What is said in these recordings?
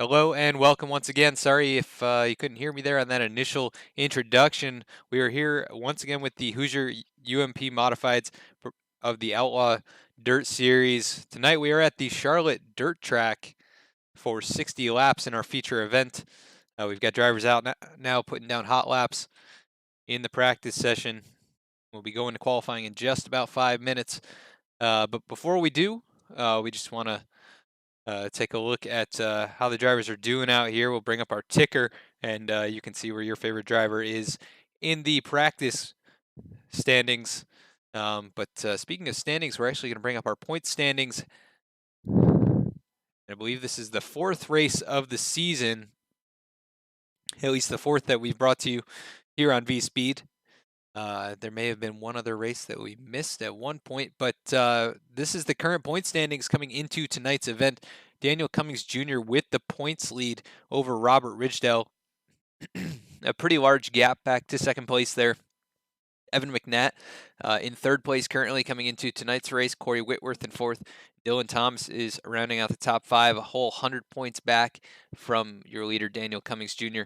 Hello and welcome once again. Sorry if you couldn't hear me there on that initial introduction. We are here once again with the Hoosier UMP modifieds of the Outlaw Dirt Series. Tonight we are at the Charlotte Dirt Track for 60 laps in our feature event. We've got drivers out now putting down hot laps in the practice session. We'll be going to qualifying in just about 5 minutes. But before we do, we just want to take a look at how the drivers are doing out here. We'll bring up our ticker, and you can see where your favorite driver is in the practice standings. But speaking of standings, we're actually going to bring up our point standings. I believe this is the 4th race of the season, at least the 4th that we've brought to you here on VSPEED. There may have been one other race that we missed at one point, but this is the current point standings coming into tonight's event. Daniel Cummings Jr. with the points lead over Robert Ridgedale. A pretty large gap back to second place there. Evan McNatt in 3rd place currently coming into tonight's race. Corey Whitworth in 4th. Dylan Thomas is rounding out the top 5, a whole 100 points back from your leader, Daniel Cummings Jr.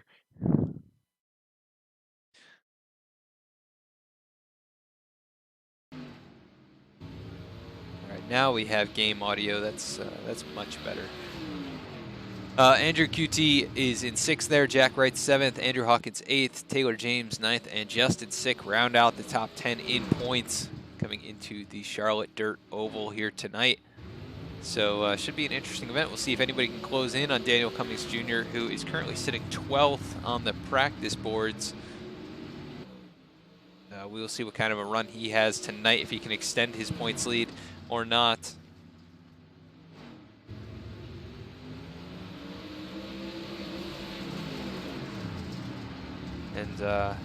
Now we have game audio. That's much better. Andrew QT is in 6th there. Jack Wright 7th. Andrew Hawkins 8th. Taylor James 9th. And Justin Sick round out the top 10 in points coming into the Charlotte Dirt Oval here tonight. So should be an interesting event. We'll see if anybody can close in on Daniel Cummings Jr., who is currently sitting 12th on the practice boards. We will see what kind of a run he has tonight, if he can extend his points lead or not. And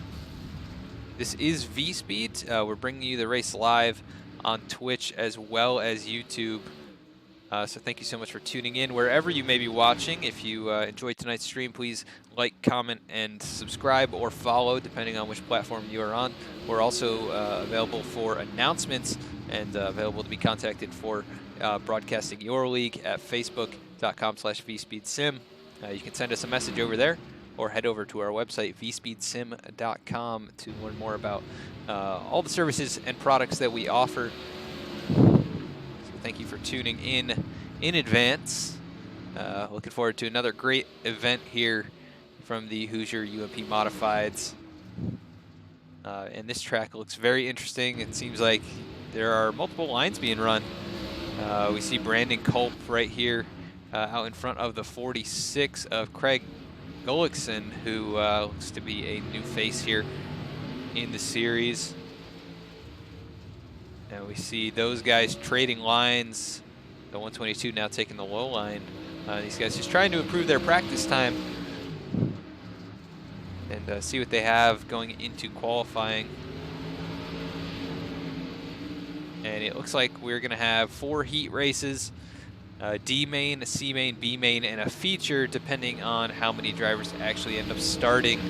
this is VSPEED. We're bringing you the race live on Twitch as well as YouTube. So thank you so much for tuning in wherever you may be watching. If you enjoyed tonight's stream, please like, comment, and subscribe or follow, depending on which platform you are on. We're also available for announcements and available to be contacted for broadcasting your league at facebook.com/vspeedsim. You can send us a message over there or head over to our website, vspeedsim.com, to learn more about all the services and products that we offer. Thank you for tuning in advance. Looking forward to another great event here from the Hoosier UMP Modifieds. And this track looks very interesting. It seems like there are multiple lines being run. We see Brandon Culp right here out in front of the 46 of Craig Gullickson, who looks to be a new face here in the series. And we see those guys trading lines. The 122 now taking the low line. These guys just trying to improve their practice time and see what they have going into qualifying. And it looks like we're going to have 4 heat races, D main, a C main, B main, and a feature, depending on how many drivers actually end up starting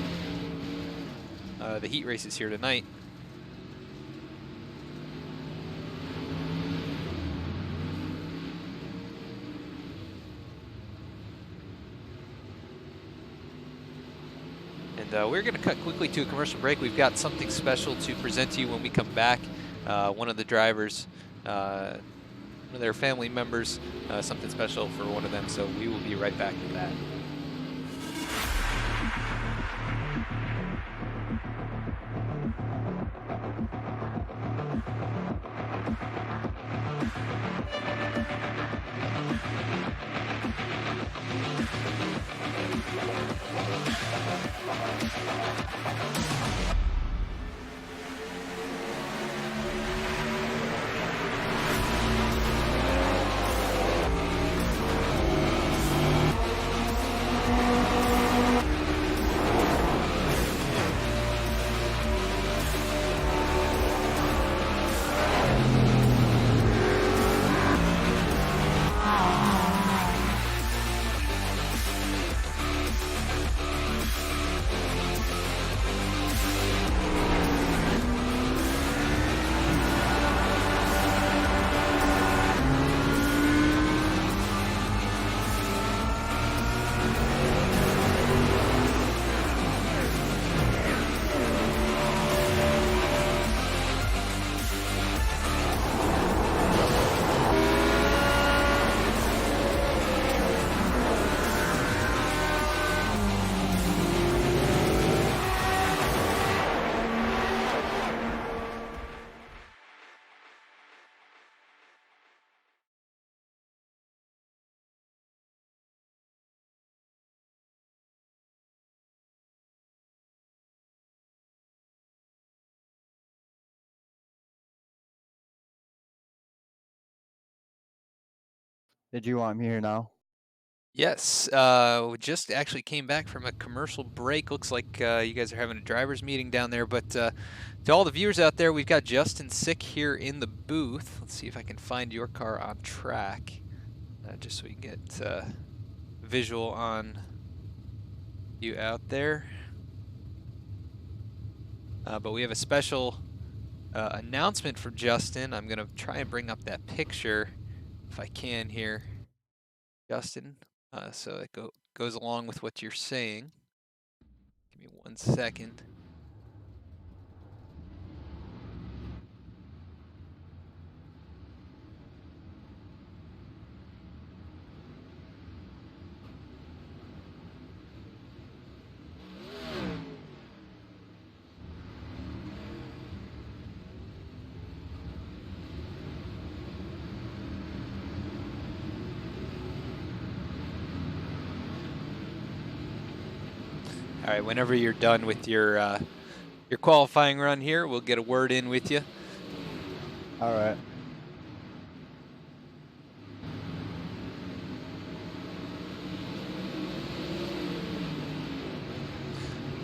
the heat races here tonight. We're going to cut quickly to a commercial break. We've got something special to present to you when we come back. One of the drivers, one of their family members, something special for one of them. So we will be right back with that. Did you want me here now? Yes, we just actually came back from a commercial break. Looks like you guys are having a drivers meeting down there. But to all the viewers out there, we've got Justin Sick here in the booth. Let's see if I can find your car on track, just so we can get visual on you out there. But we have a special announcement for Justin. I'm gonna try and bring up that picture if I can here, Justin. So it goes along with what you're saying. Give me 1 second. All right, whenever you're done with your qualifying run here, we'll get a word in with you. All right.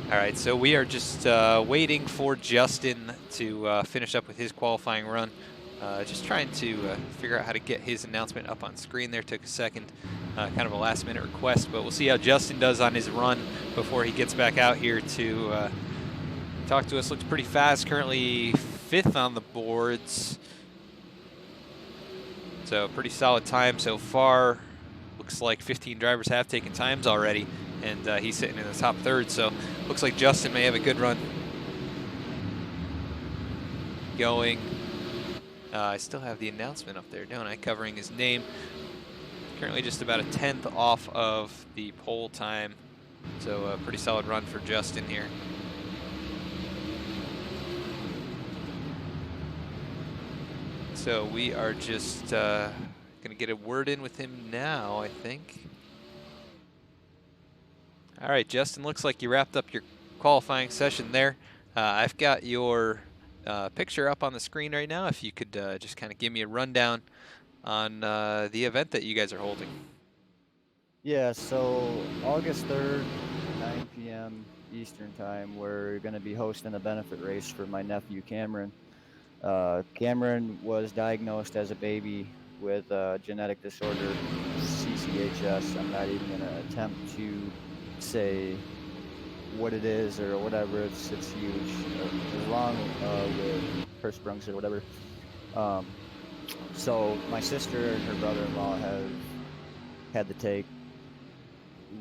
All right, so we are just waiting for Justin to finish up with his qualifying run. Just trying to figure out how to get his announcement up on screen there. Took a second, kind of a last minute request, but we'll see how Justin does on his run before he gets back out here to talk to us. Looks pretty fast, currently 5th on the boards. So pretty solid time so far. Looks like 15 drivers have taken times already, and he's sitting in the top third. So looks like Justin may have a good run going. I still have the announcement up there, don't I? Covering his name. Currently just about a 10th off of the pole time. So a pretty solid run for Justin here. So we are just going to get a word in with him now, I think. All right, Justin, looks like you wrapped up your qualifying session there. I've got your picture up on the screen right now. If you could just kind of give me a rundown on the event that you guys are holding. Yeah, so August 3rd, 9 p.m. Eastern Time, we're going to be hosting a benefit race for my nephew Cameron. Cameron was diagnosed as a baby with a genetic disorder, CCHS. I'm not even going to attempt to say what it is or whatever. It's huge, along with Hirschsprung's or whatever. Um, so my sister and her brother-in-law have had to take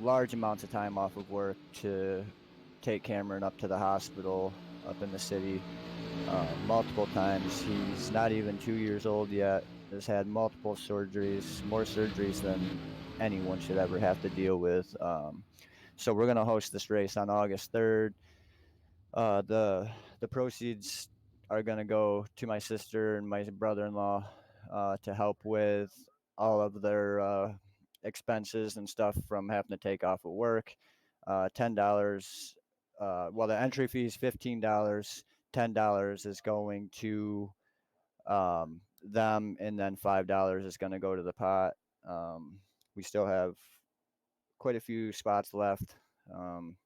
large amounts of time off of work to take Cameron up to the hospital up in the city multiple times. He's not even 2 years old yet. Has had multiple surgeries, more surgeries than anyone should ever have to deal with. So we're gonna host this race on August 3rd. The proceeds are gonna go to my sister and my brother-in-law to help with all of their expenses and stuff from having to take off of work. $10. Well, the entry fee is $15. $10 is going to them, and then $5 is going to go to the pot. We still have quite a few spots left. Um,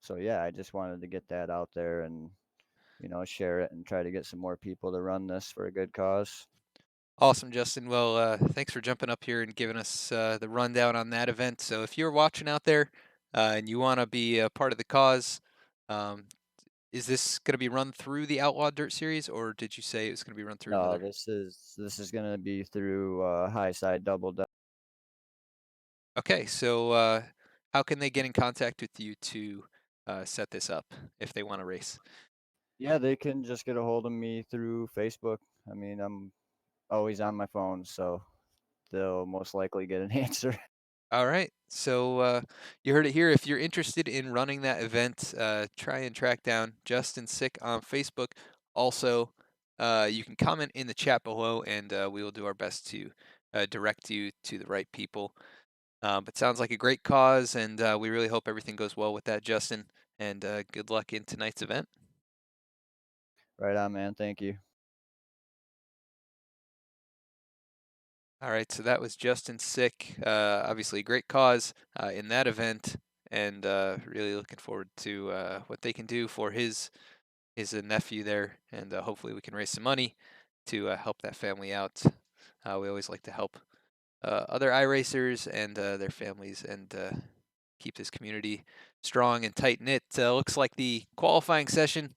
so yeah, I just wanted to get that out there and share it and try to get some more people to run this for a good cause. Awesome, Justin. Well, thanks for jumping up here and giving us the rundown on that event. So if you're watching out there and you want to be a part of the cause, um, is this going to be run through the Outlaw Dirt Series, or did you say it was going to be run through No, another? this is going to be through High Side Double. Okay, so how can they get in contact with you to set this up if they want to race? Yeah, they can just get a hold of me through Facebook. I mean, I'm always on my phone, so they'll most likely get an answer. All right. So you heard it here. If you're interested in running that event, try and track down Justin Sick on Facebook. Also, you can comment in the chat below, and we will do our best to direct you to the right people. But sounds like a great cause, and we really hope everything goes well with that, Justin. And good luck in tonight's event. Right on, man. Thank you. All right, so that was Justin Sick. Obviously, a great cause in that event, and really looking forward to what they can do for his nephew there, and hopefully we can raise some money to help that family out. We always like to help other iRacers and their families, and keep this community strong and tight knit. Looks like the qualifying session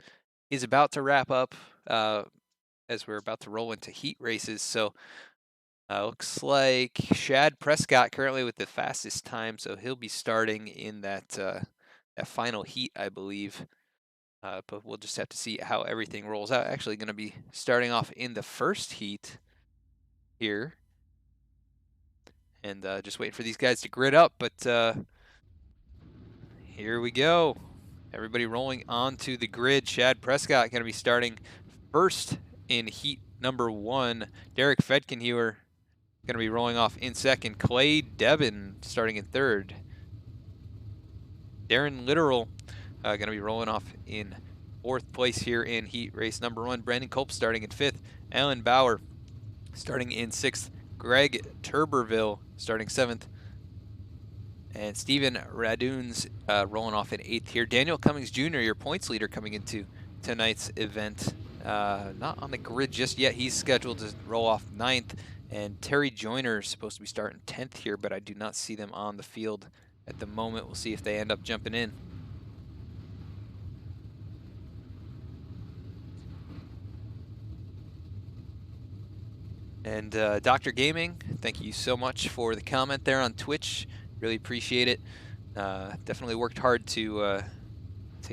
is about to wrap up as we're about to roll into heat races. So looks like Shad Prescott currently with the fastest time, so he'll be starting in that final heat, I believe. But we'll just have to see how everything rolls out. Actually, going to be starting off in the first heat here, and just waiting for these guys to grid up. But here we go. Everybody rolling onto the grid. Shad Prescott going to be starting first in heat number 1. Derek Fedkenhuer going to be rolling off in second. Clay Devin starting in third. Darren Literal going to be rolling off in fourth place here in heat race number 1. Brandon Culp starting in fifth. Alan Bauer starting in sixth. Greg Turberville starting seventh. And Steven Raduns rolling off in eighth here. Daniel Cummings Jr., your points leader, coming into tonight's event. Not on the grid just yet. He's scheduled to roll off ninth. And Terry Joyner is supposed to be starting 10th here, but I do not see them on the field at the moment. We'll see if they end up jumping in. And Dr. Gaming, thank you so much for the comment there on Twitch. Really appreciate it. Definitely worked hard to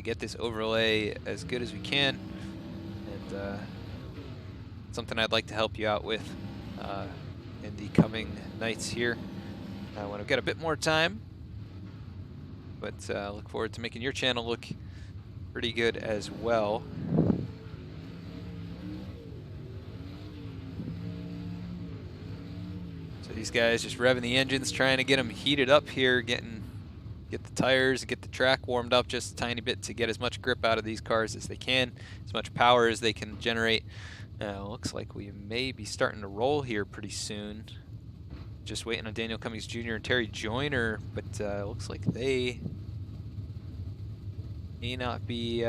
get this overlay as good as we can, and something I'd like to help you out with in the coming nights here when I've got a bit more time. But look forward to making your channel look pretty good as well. So these guys just revving the engines, trying to get them heated up here, get the tires, get the track warmed up just a tiny bit to get as much grip out of these cars as they can, as much power as they can generate. Looks like we may be starting to roll here pretty soon. Just waiting on Daniel Cummings Jr. and Terry Joyner, but looks like they may not be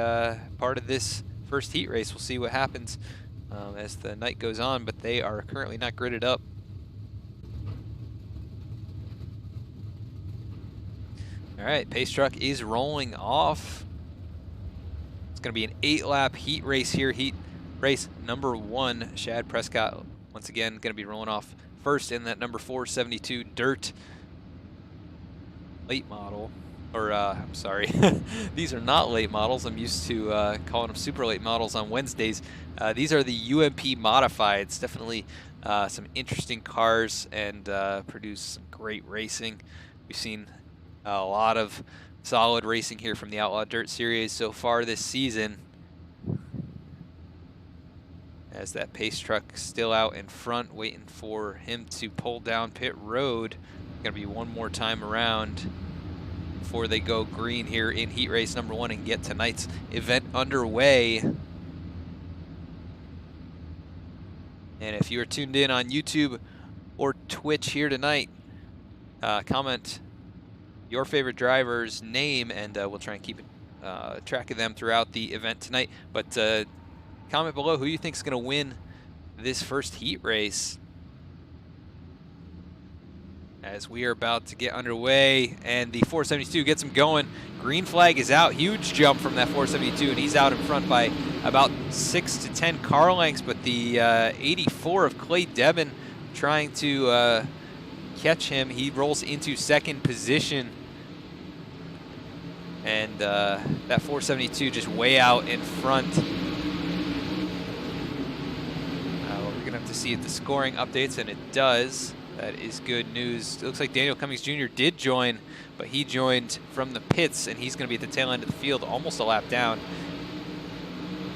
part of this first heat race. We'll see what happens as the night goes on, but they are currently not gridded up. All right, pace truck is rolling off. It's going to be an 8-lap heat race here. Heat race number 1. Shad Prescott, once again, going to be rolling off first in that number 472 Dirt late model. Or, I'm sorry, these are not late models. I'm used to calling them super late models on Wednesdays. These are the UMP modifieds. Definitely some interesting cars and produce some great racing. We've seen a lot of solid racing here from the Outlaw Dirt Series so far this season. As that pace truck still out in front, waiting for him to pull down pit road. Gonna be one more time around before they go green here in heat race number 1 and get tonight's event underway. And if you are tuned in on YouTube or Twitch here tonight, comment your favorite driver's name, and we'll try and keep track of them throughout the event tonight. But comment below who you think is going to win this first heat race, as we are about to get underway, and the 472 gets him going. Green flag is out. Huge jump from that 472, and he's out in front by about 6 to 10 car lengths, but the 84 of Clay Devin trying to catch him. He rolls into second position, and that 472 just way out in front. We're gonna have to see if the scoring updates, and it does. That is good news. It looks like Daniel Cummings Jr. did join, but he joined from the pits, and he's gonna be at the tail end of the field, almost a lap down.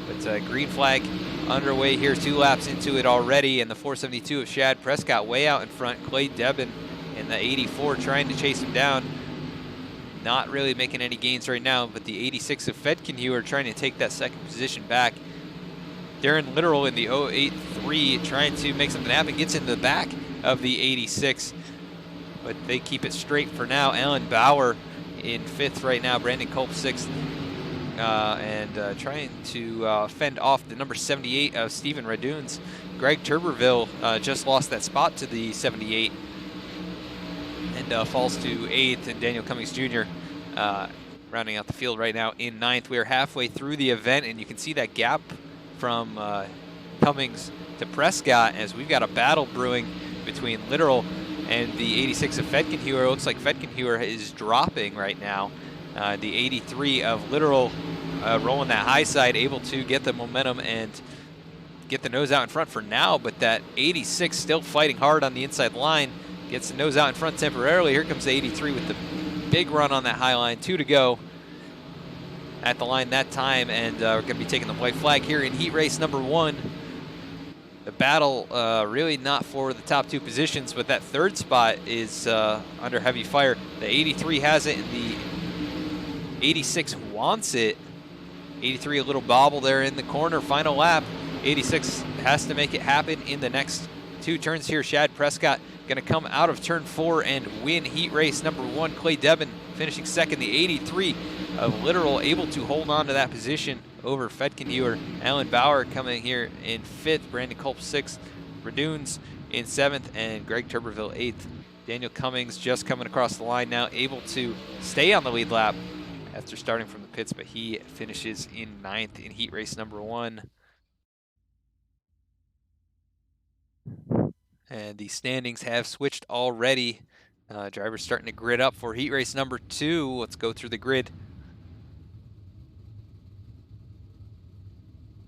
But green flag underway here, 2 laps into it already, and the 472 of Shad Prescott way out in front. Clay Devin in the 84 trying to chase him down. Not really making any gains right now, but the 86 of Fedkenhuer trying to take that second position back. Darren Literal in the 083 trying to make something happen, gets in the back of the 86. But they keep it straight for now. Alan Bauer in 5th right now. Brandon Culp 6th. And trying to fend off the number 78 of Stephen Raduns. Greg Turberville just lost that spot to the 78 and falls to 8th. And Daniel Cummings Jr. Rounding out the field right now in 9th. We are halfway through the event, and you can see that gap from Cummings to Prescott as we've got a battle brewing between Literal and the 86 of Fedkenhuer. It looks like Fedkenhuer is dropping right now. The 83 of Literal rolling that high side, able to get the momentum and get the nose out in front for now, but that 86 still fighting hard on the inside line. Gets the nose out in front temporarily. Here comes the 83 with the big run on that high line. 2 to go at the line that time, and we're going to be taking the white flag here in heat race number 1. The battle really not for the top 2 positions, but that 3rd spot is under heavy fire. The 83 has it, and the 86 wants it. 83 a little bobble there in the corner. Final lap. 86 has to make it happen in the next 2 turns here. Shad Prescott going to come out of turn 4 and win heat race number 1. Clay Devon finishing 2nd. The 83 of Literal able to hold on to that position over Fedkenhuer. Alan Bauer coming here in 5th. Brandon Culp 6th. Raduns in 7th. And Greg Turberville 8th. Daniel Cummings just coming across the line now, able to stay on the lead lap after starting from the pits, but he finishes in 9th in heat race number 1. And the standings have switched already. Drivers starting to grid up for heat race number 2. Let's go through the grid.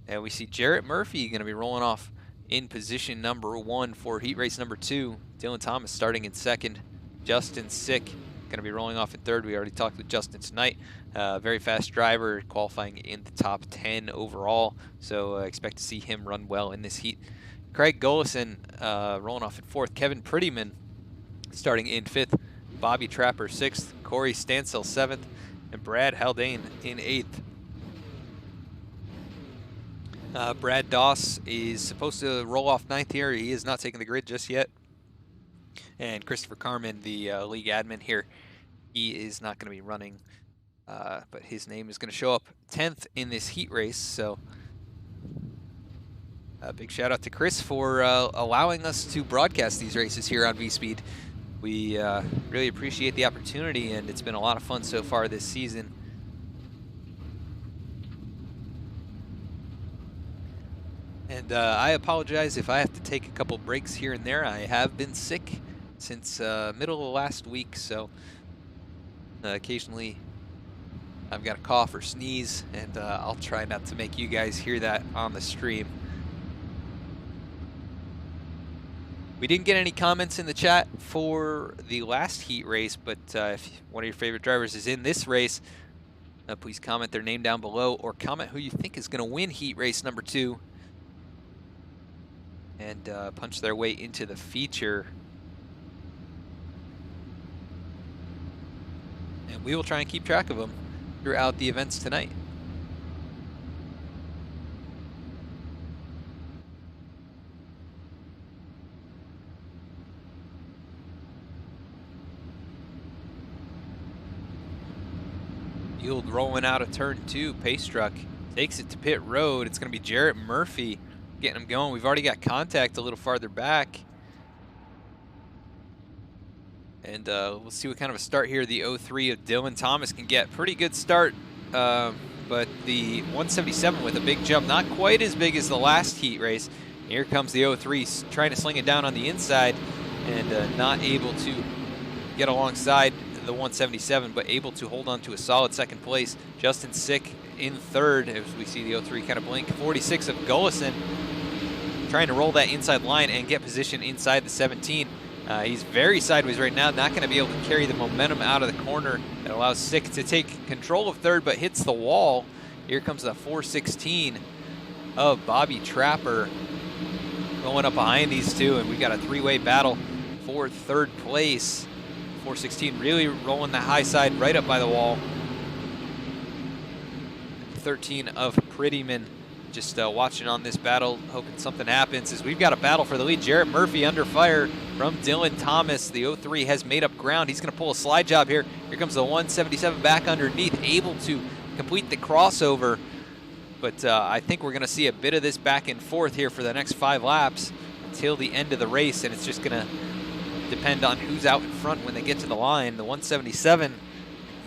And we see Jarrett Murphy going to be rolling off in position number 1 for heat race number 2. Dylan Thomas starting in 2nd. Justin Sick going to be rolling off in 3rd. We already talked with Justin tonight. Very fast driver, qualifying in the top 10 overall. So expect to see him run well in this heat. Craig Golison rolling off in 4th. Kevin Prettyman starting in 5th. Bobby Trapper 6th. Corey Stansel 7th. And Brad Haldane in 8th. Brad Doss is supposed to roll off 9th here. He is not taking the grid just yet. And Christopher Carmen, the league admin here, he is not going to be running, but his name is going to show up 10th in this heat race. So a big shout out to Chris for allowing us to broadcast these races here on VSPEED. We really appreciate the opportunity, and it's been a lot of fun so far this season. And I apologize if I have to take a couple breaks here and there. I have been sick since middle of last week, so occasionally I've got a cough or sneeze, and I'll try not to make you guys hear that on the stream. We didn't get any comments in the chat for the last heat race, but if one of your favorite drivers is in this race, please comment their name down below, or comment who you think is going to win heat race number 2 and punch their way into the feature. And we will try and keep track of them throughout the events tonight. Field rolling out of turn 2. Pace truck takes it to pit road. It's going to be Jarrett Murphy getting him going. We've already got contact a little farther back. And we'll see what kind of a start here the 03 of Dylan Thomas can get. Pretty good start, but the 177 with a big jump, not quite as big as the last heat race. Here comes the 03 trying to sling it down on the inside, and not able to get alongside the 177, but able to hold on to a solid 2nd place. Justin Sick in 3rd as we see the 03 kind of blink. 46 of Gullison trying to roll that inside line and get position inside the 17. He's very sideways right now, not going to be able to carry the momentum out of the corner that allows Sick to take control of 3rd, but hits the wall. Here comes the 416 of Bobby Trapper going up behind these two, and we got a 3-way battle for 3rd place. 416 really rolling the high side right up by the wall. 13 of Prettyman just watching on this battle, hoping something happens, as we've got a battle for the lead. Jarrett Murphy under fire from Dylan Thomas. The 03 has made up ground. He's going to pull a slide job here. Here comes the 177 back underneath, able to complete the crossover. But I think we're going to see a bit of this back and forth here for the next 5 laps until the end of the race, and it's just going to depend on who's out in front when they get to the line. The 177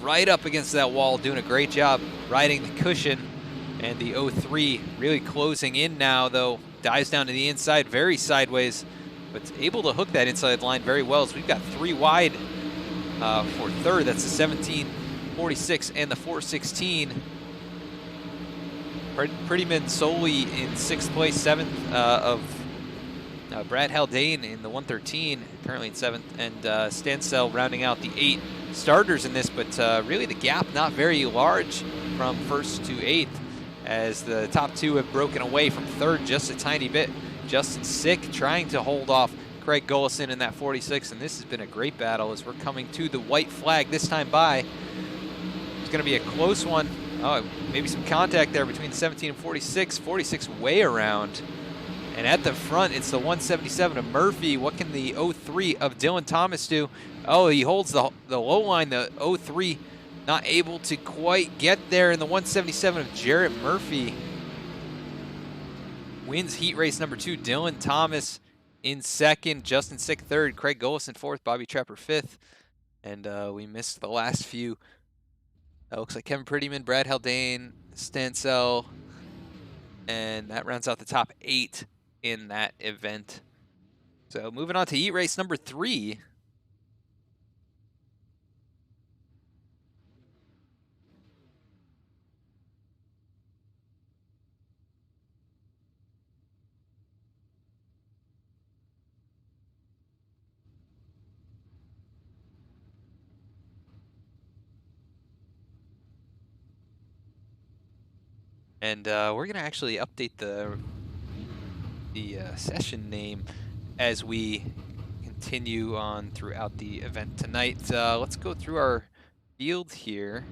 right up against that wall, doing a great job riding the cushion. And the 03 really closing in now, though. Dives down to the inside, very sideways, but able to hook that inside line very well. So we've got 3 wide for third. That's the 1746 and the 416. Prettyman solely in 6th place, 7th of Brad Haldane in the 113, currently in 7th, and Stansell rounding out the 8 starters in this, but really the gap not very large from 1st to 8th, as the top 2 have broken away from 3rd just a tiny bit. Justin Sick trying to hold off Craig Gullison in that 46, and this has been a great battle as we're coming to the white flag this time by. It's going to be a close one. Oh, maybe some contact there between 17 and 46. 46 way around. And at the front, it's the 177 of Murphy. What can the 03 of Dylan Thomas do? Oh, he holds the low line. The 03 not able to quite get there. And the 177 of Jarrett Murphy wins heat race number 2. Dylan Thomas in 2nd. Justin Sick 3rd. Craig Gullison 4th. Bobby Trapper 5th. And we missed the last few. Looks like Kevin Prettyman, Brad Haldane, Stansell, and that rounds out the top 8 in that event. So moving on to heat race number 3. And we're going to actually update the session name as we continue on throughout the event tonight. Let's go through our field here.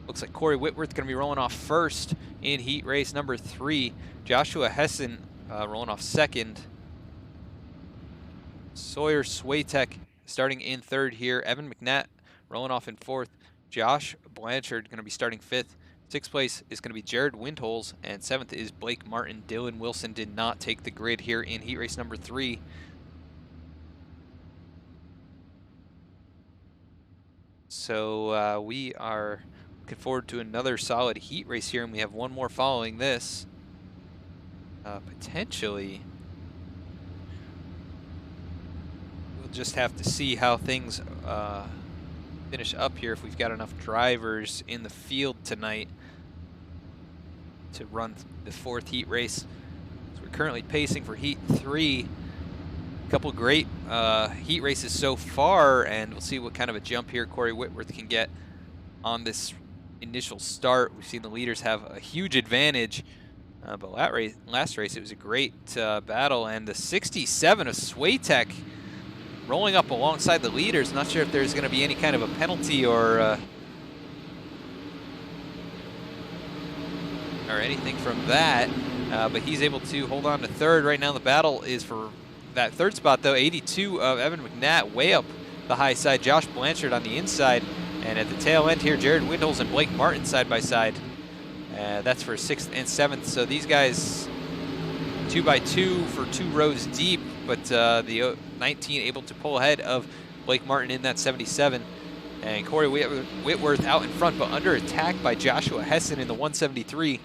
Looks like Corey Whitworth going to be rolling off first in heat race number 3. Joshua Hessen rolling off 2nd. Sawyer Swatek starting in 3rd here. Evan McNatt rolling off in 4th. Josh Blanchard going to be starting 5th. 6th place is going to be Jared Windholes, and 7th is Blake Martin. Dylan Wilson did not take the grid here in heat race number 3. So we are looking forward to another solid heat race here, and we have one more following this. Potentially, we'll just have to see how things finish up here, if we've got enough drivers in the field tonight to run the 4th heat race. So we're currently pacing for heat 3. A couple great heat races so far, and we'll see what kind of a jump here Corey Whitworth can get on this initial start. We've seen the leaders have a huge advantage, but last race it was a great battle, and the 67 of Swatek rolling up alongside the leaders. Not sure if there's going to be any kind of a penalty or anything from that, but he's able to hold on to 3rd. Right now the battle is for that 3rd spot, though. 82 of Evan McNatt way up the high side. Josh Blanchard on the inside, and at the tail end here, Jared Windholes and Blake Martin side by side. That's for 6th and 7th. So these guys 2 by 2 for 2 rows deep, but the 19 able to pull ahead of Blake Martin in that 77. And Corey Whitworth out in front, but under attack by Joshua Hessen in the 173.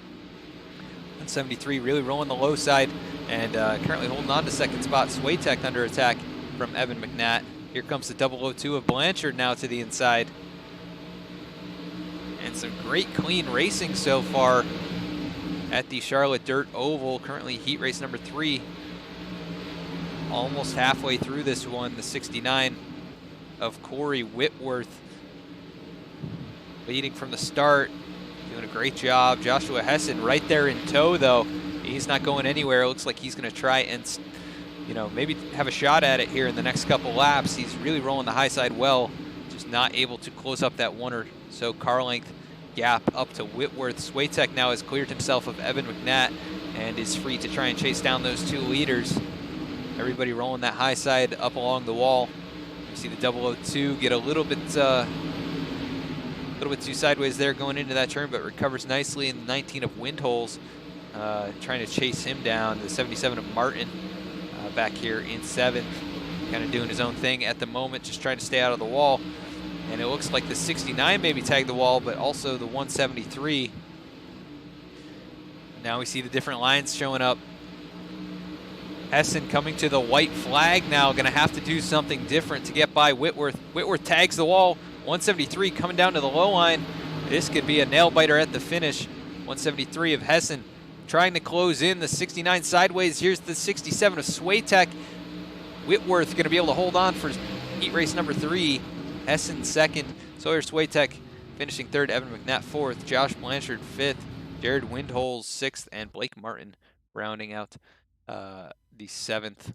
173 really rolling the low side, and currently holding on to 2nd spot. Swatek under attack from Evan McNatt. Here comes the 002 of Blanchard now to the inside. And some great clean racing so far at the Charlotte Dirt Oval. Currently heat race number 3. Almost halfway through this one, the 69 of Corey Whitworth leading from the start, doing a great job. Joshua Hessen right there in tow, though. He's not going anywhere. It looks like he's going to try and, maybe have a shot at it here in the next couple laps. He's really rolling the high side well, just not able to close up that 1 or so car length gap up to Whitworth. Swiatek now has cleared himself of Evan McNatt and is free to try and chase down those 2 leaders. Everybody rolling that high side up along the wall. You see the 002 get a little bit too sideways there going into that turn, but recovers nicely in the 19 of Windholes, trying to chase him down. The 77 of Martin back here in 7th, kind of doing his own thing at the moment, just trying to stay out of the wall. And it looks like the 69 maybe tagged the wall, but also the 173. Now we see the different lines showing up. Hessen coming to the white flag now, going to have to do something different to get by Whitworth. Whitworth tags the wall. 173 coming down to the low line. This could be a nail biter at the finish. 173 of Hessen trying to close in the 69 sideways. Here's the 67 of Swiatek. Whitworth going to be able to hold on for heat race number 3. Hessen 2nd. Sawyer Swiatek finishing 3rd. Evan McNatt 4th. Josh Blanchard 5th. Jared Windholes 6th. And Blake Martin rounding out the 7th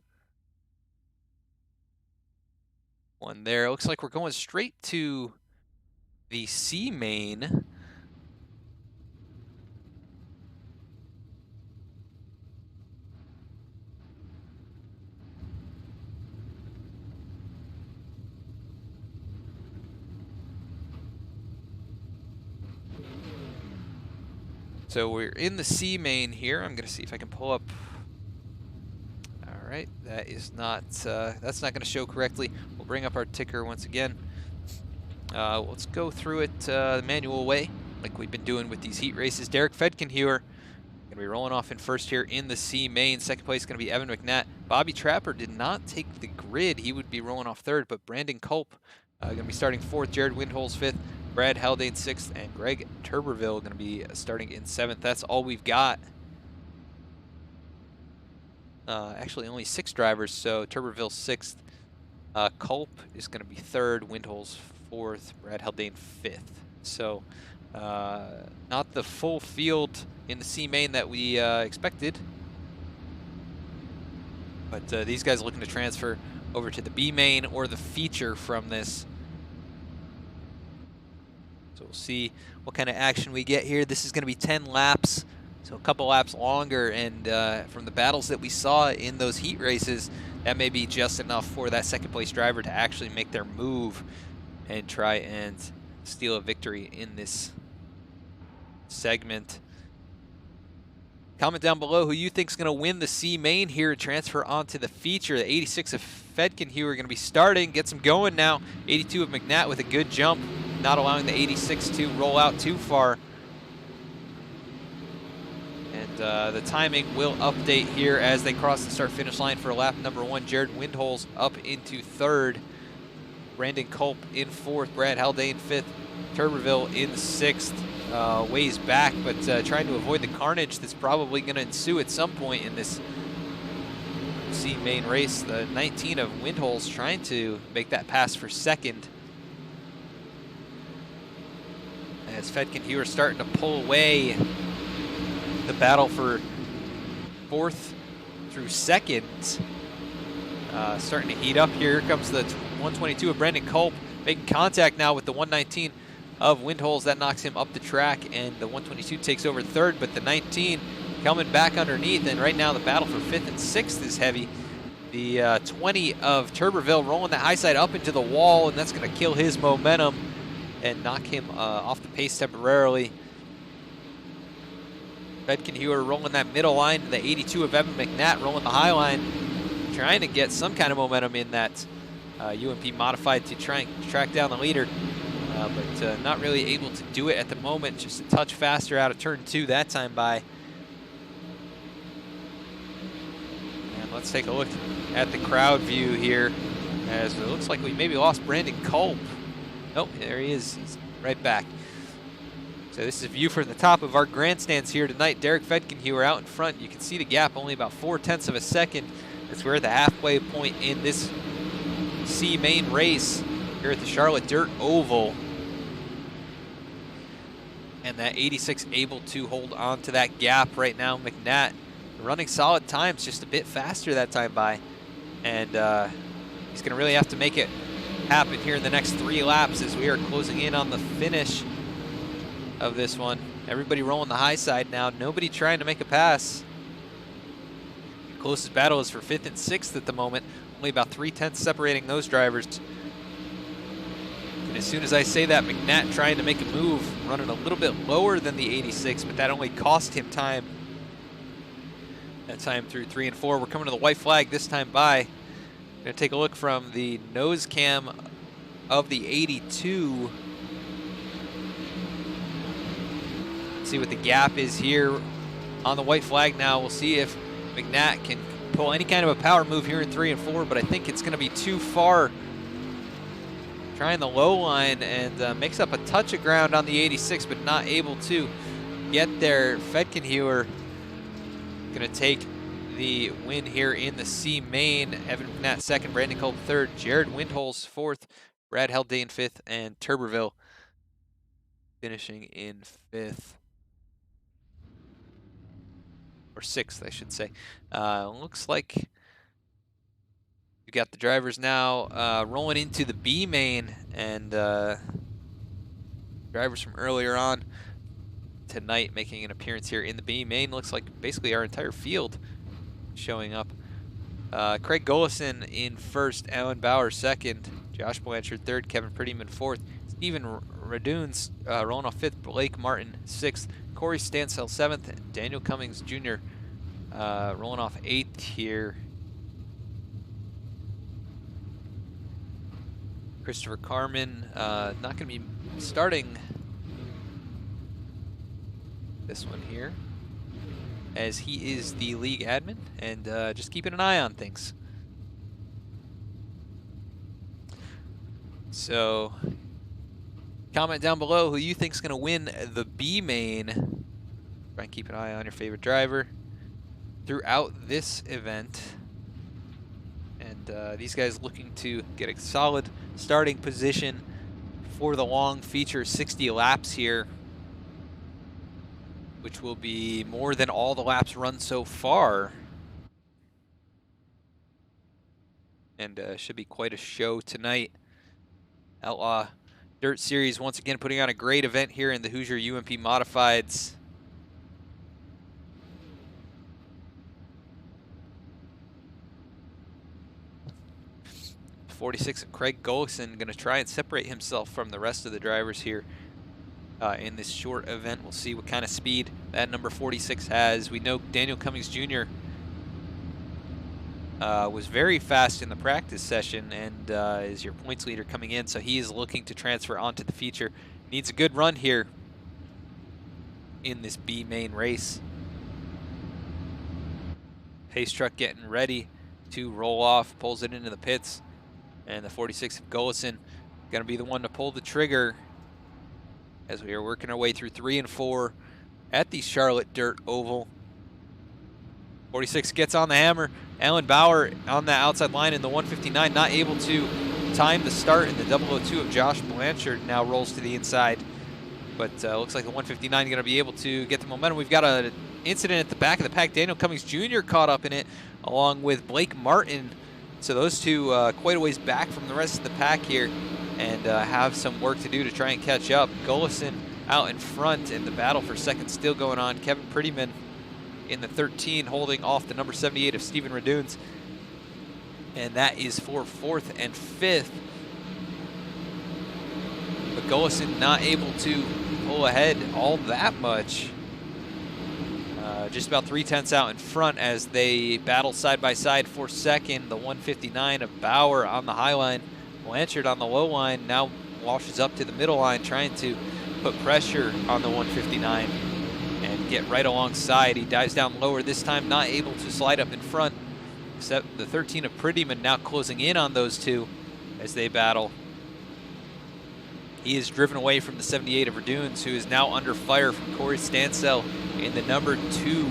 one there. It looks like we're going straight to the C main. So we're in the C main here. I'm gonna see if I can pull up. All right, that is not, that's not gonna show correctly. We'll bring up our ticker once again. Let's go through it the manual way, like we've been doing with these heat races. Derek Fedkenhuer gonna be rolling off in 1st here in the C main. 2nd place gonna be Evan McNatt. Bobby Trapper did not take the grid. He would be rolling off 3rd, but Brandon Culp gonna be starting 4th. Jared Windholes 5th. Brad Haldane 6th, and Greg Turberville going to be starting in 7th. That's all we've got. Actually, only 6 drivers, so Turberville 6th. Culp is going to be 3rd, Windholes 4th, Brad Haldane 5th. So, not the full field in the C main that we expected. But these guys are looking to transfer over to the B main or the feature from this. So we'll see what kind of action we get here. This is going to be 10 laps, so a couple laps longer. And from the battles that we saw in those heat races, that may be just enough for that 2nd place driver to actually make their move and try and steal a victory in this segment. Comment down below who you think is going to win the C main here, transfer onto the feature. The 86 of Fedkenhuer going to be starting, gets him going now. 82 of McNatt with a good jump, not allowing the 86 to roll out too far. And the timing will update here as they cross the start-finish line for lap number 1. Jared Windholes up into 3rd. Brandon Culp in 4th. Brad Haldane 5th. Turberville in 6th. Ways back, but trying to avoid the carnage that's probably going to ensue at some point in this C main race. The 19 of Windholes trying to make that pass for 2nd. As Fedkenhuer starting to pull away the battle for 4th through 2nd. Starting to heat up here. Here comes the 122 of Brandon Culp, making contact now with the 119 of Windholes. That knocks him up the track, and the 122 takes over 3rd, but the 19 coming back underneath, and right now the battle for 5th and 6th is heavy. The 20 of Turberville rolling the high side up into the wall, and that's going to kill his momentum and knock him off the pace temporarily. Fedkenhuer rolling that middle line. The 82 of Evan McNatt rolling the high line, trying to get some kind of momentum in that UMP modified to try and track down the leader. But not really able to do it at the moment. Just a touch faster out of turn 2 that time by. And let's take a look at the crowd view here, as it looks like we maybe lost Brandon Culp. Nope, there he is. He's right back. So this is a view from the top of our grandstands here tonight. Derek Fedkenhuer out in front. You can see the gap, only about 0.4 of a second. As we're at the halfway point in this C main race here at the Charlotte Dirt Oval. And that 86 able to hold on to that gap right now. McNatt running solid times, just a bit faster that time by. And he's going to really have to make it happen here in the next 3 laps as we are closing in on the finish. of this one. Everybody rolling the high side now. Nobody trying to make a pass. Closest battle is for 5th and 6th at the moment. Only about 3/10 separating those drivers. And as soon as I say that, McNatt trying to make a move, running a little bit lower than the 86, but that only cost him time. That time through 3 and 4. We're coming to the white flag this time by. Gonna take a look from the nose cam of the 82. See what the gap is here on the white flag now. We'll see if McNatt can pull any kind of a power move here in 3 and 4, but I think it's gonna be too far. Trying the low line and makes up a touch of ground on the 86, but not able to get there. Fedkenhuer gonna take the win here in the C main. Evan McNatt second, Brandon Kolb third, Jared Windholz fourth, Brad Haldane fifth, and Turberville finishing in 5th. Or 6th, I should say. Looks like we got the drivers now rolling into the B main, and drivers from earlier on tonight making an appearance here in the B main. Looks like basically our entire field showing up. Craig Golison in 1st, Alan Bauer 2nd, Josh Blanchard 3rd, Kevin Prettyman 4th, Stephen Raduns rolling off 5th, Blake Martin 6th, Corey Stansell 7th, and Daniel Cummings Jr. Rolling off 8th here. Christopher Carmen not going to be starting this one here, as he is the league admin and just keeping an eye on things. So comment down below who you think is going to win the B main. Try and keep an eye on your favorite driver throughout this event. And these guys looking to get a solid starting position for the long feature 60 laps here, which will be more than all the laps run so far. And should be quite a show tonight. Outlaw Dirt Series once again putting on a great event here in the Hoosier UMP Modifieds. 46 of Craig Golison going to try and separate himself from the rest of the drivers here in this short event. We'll see what kind of speed that number 46 has. We know Daniel Cummings Jr. Was very fast in the practice session and is your points leader coming in, so he is looking to transfer onto the feature. Needs a good run here in this B main race. Pace truck getting ready to roll off, pulls it into the pits, and the 46 of Golison going to be the one to pull the trigger as we are working our way through 3 and 4 at the Charlotte Dirt Oval. 46 gets on the hammer. Alan Bauer on that outside line in the 159, not able to time the start, and the 002 of Josh Blanchard now rolls to the inside. But looks like the 159 is going to be able to get the momentum. We've got an incident at the back of the pack. Daniel Cummings Jr. caught up in it, along with Blake Martin. So those two quite a ways back from the rest of the pack here, and have some work to do to try and catch up. Golison out in front, and the battle for second still going on. Kevin Prettyman in the 13, holding off the number 78 of Stephen Raduns. And that is for 4th and 5th. But Golison not able to pull ahead all that much. Just about 3/10 out in front as they battle side by side for second. The 159 of Bauer on the high line. Blanchard on the low line now washes up to the middle line, trying to put pressure on the 159 and get right alongside. He dives down lower this time, not able to slide up in front, except the 13 of Prettyman now closing in on those two as they battle. He is driven away from the 78 of Raduns, who is now under fire from Corey Stansell in the number 2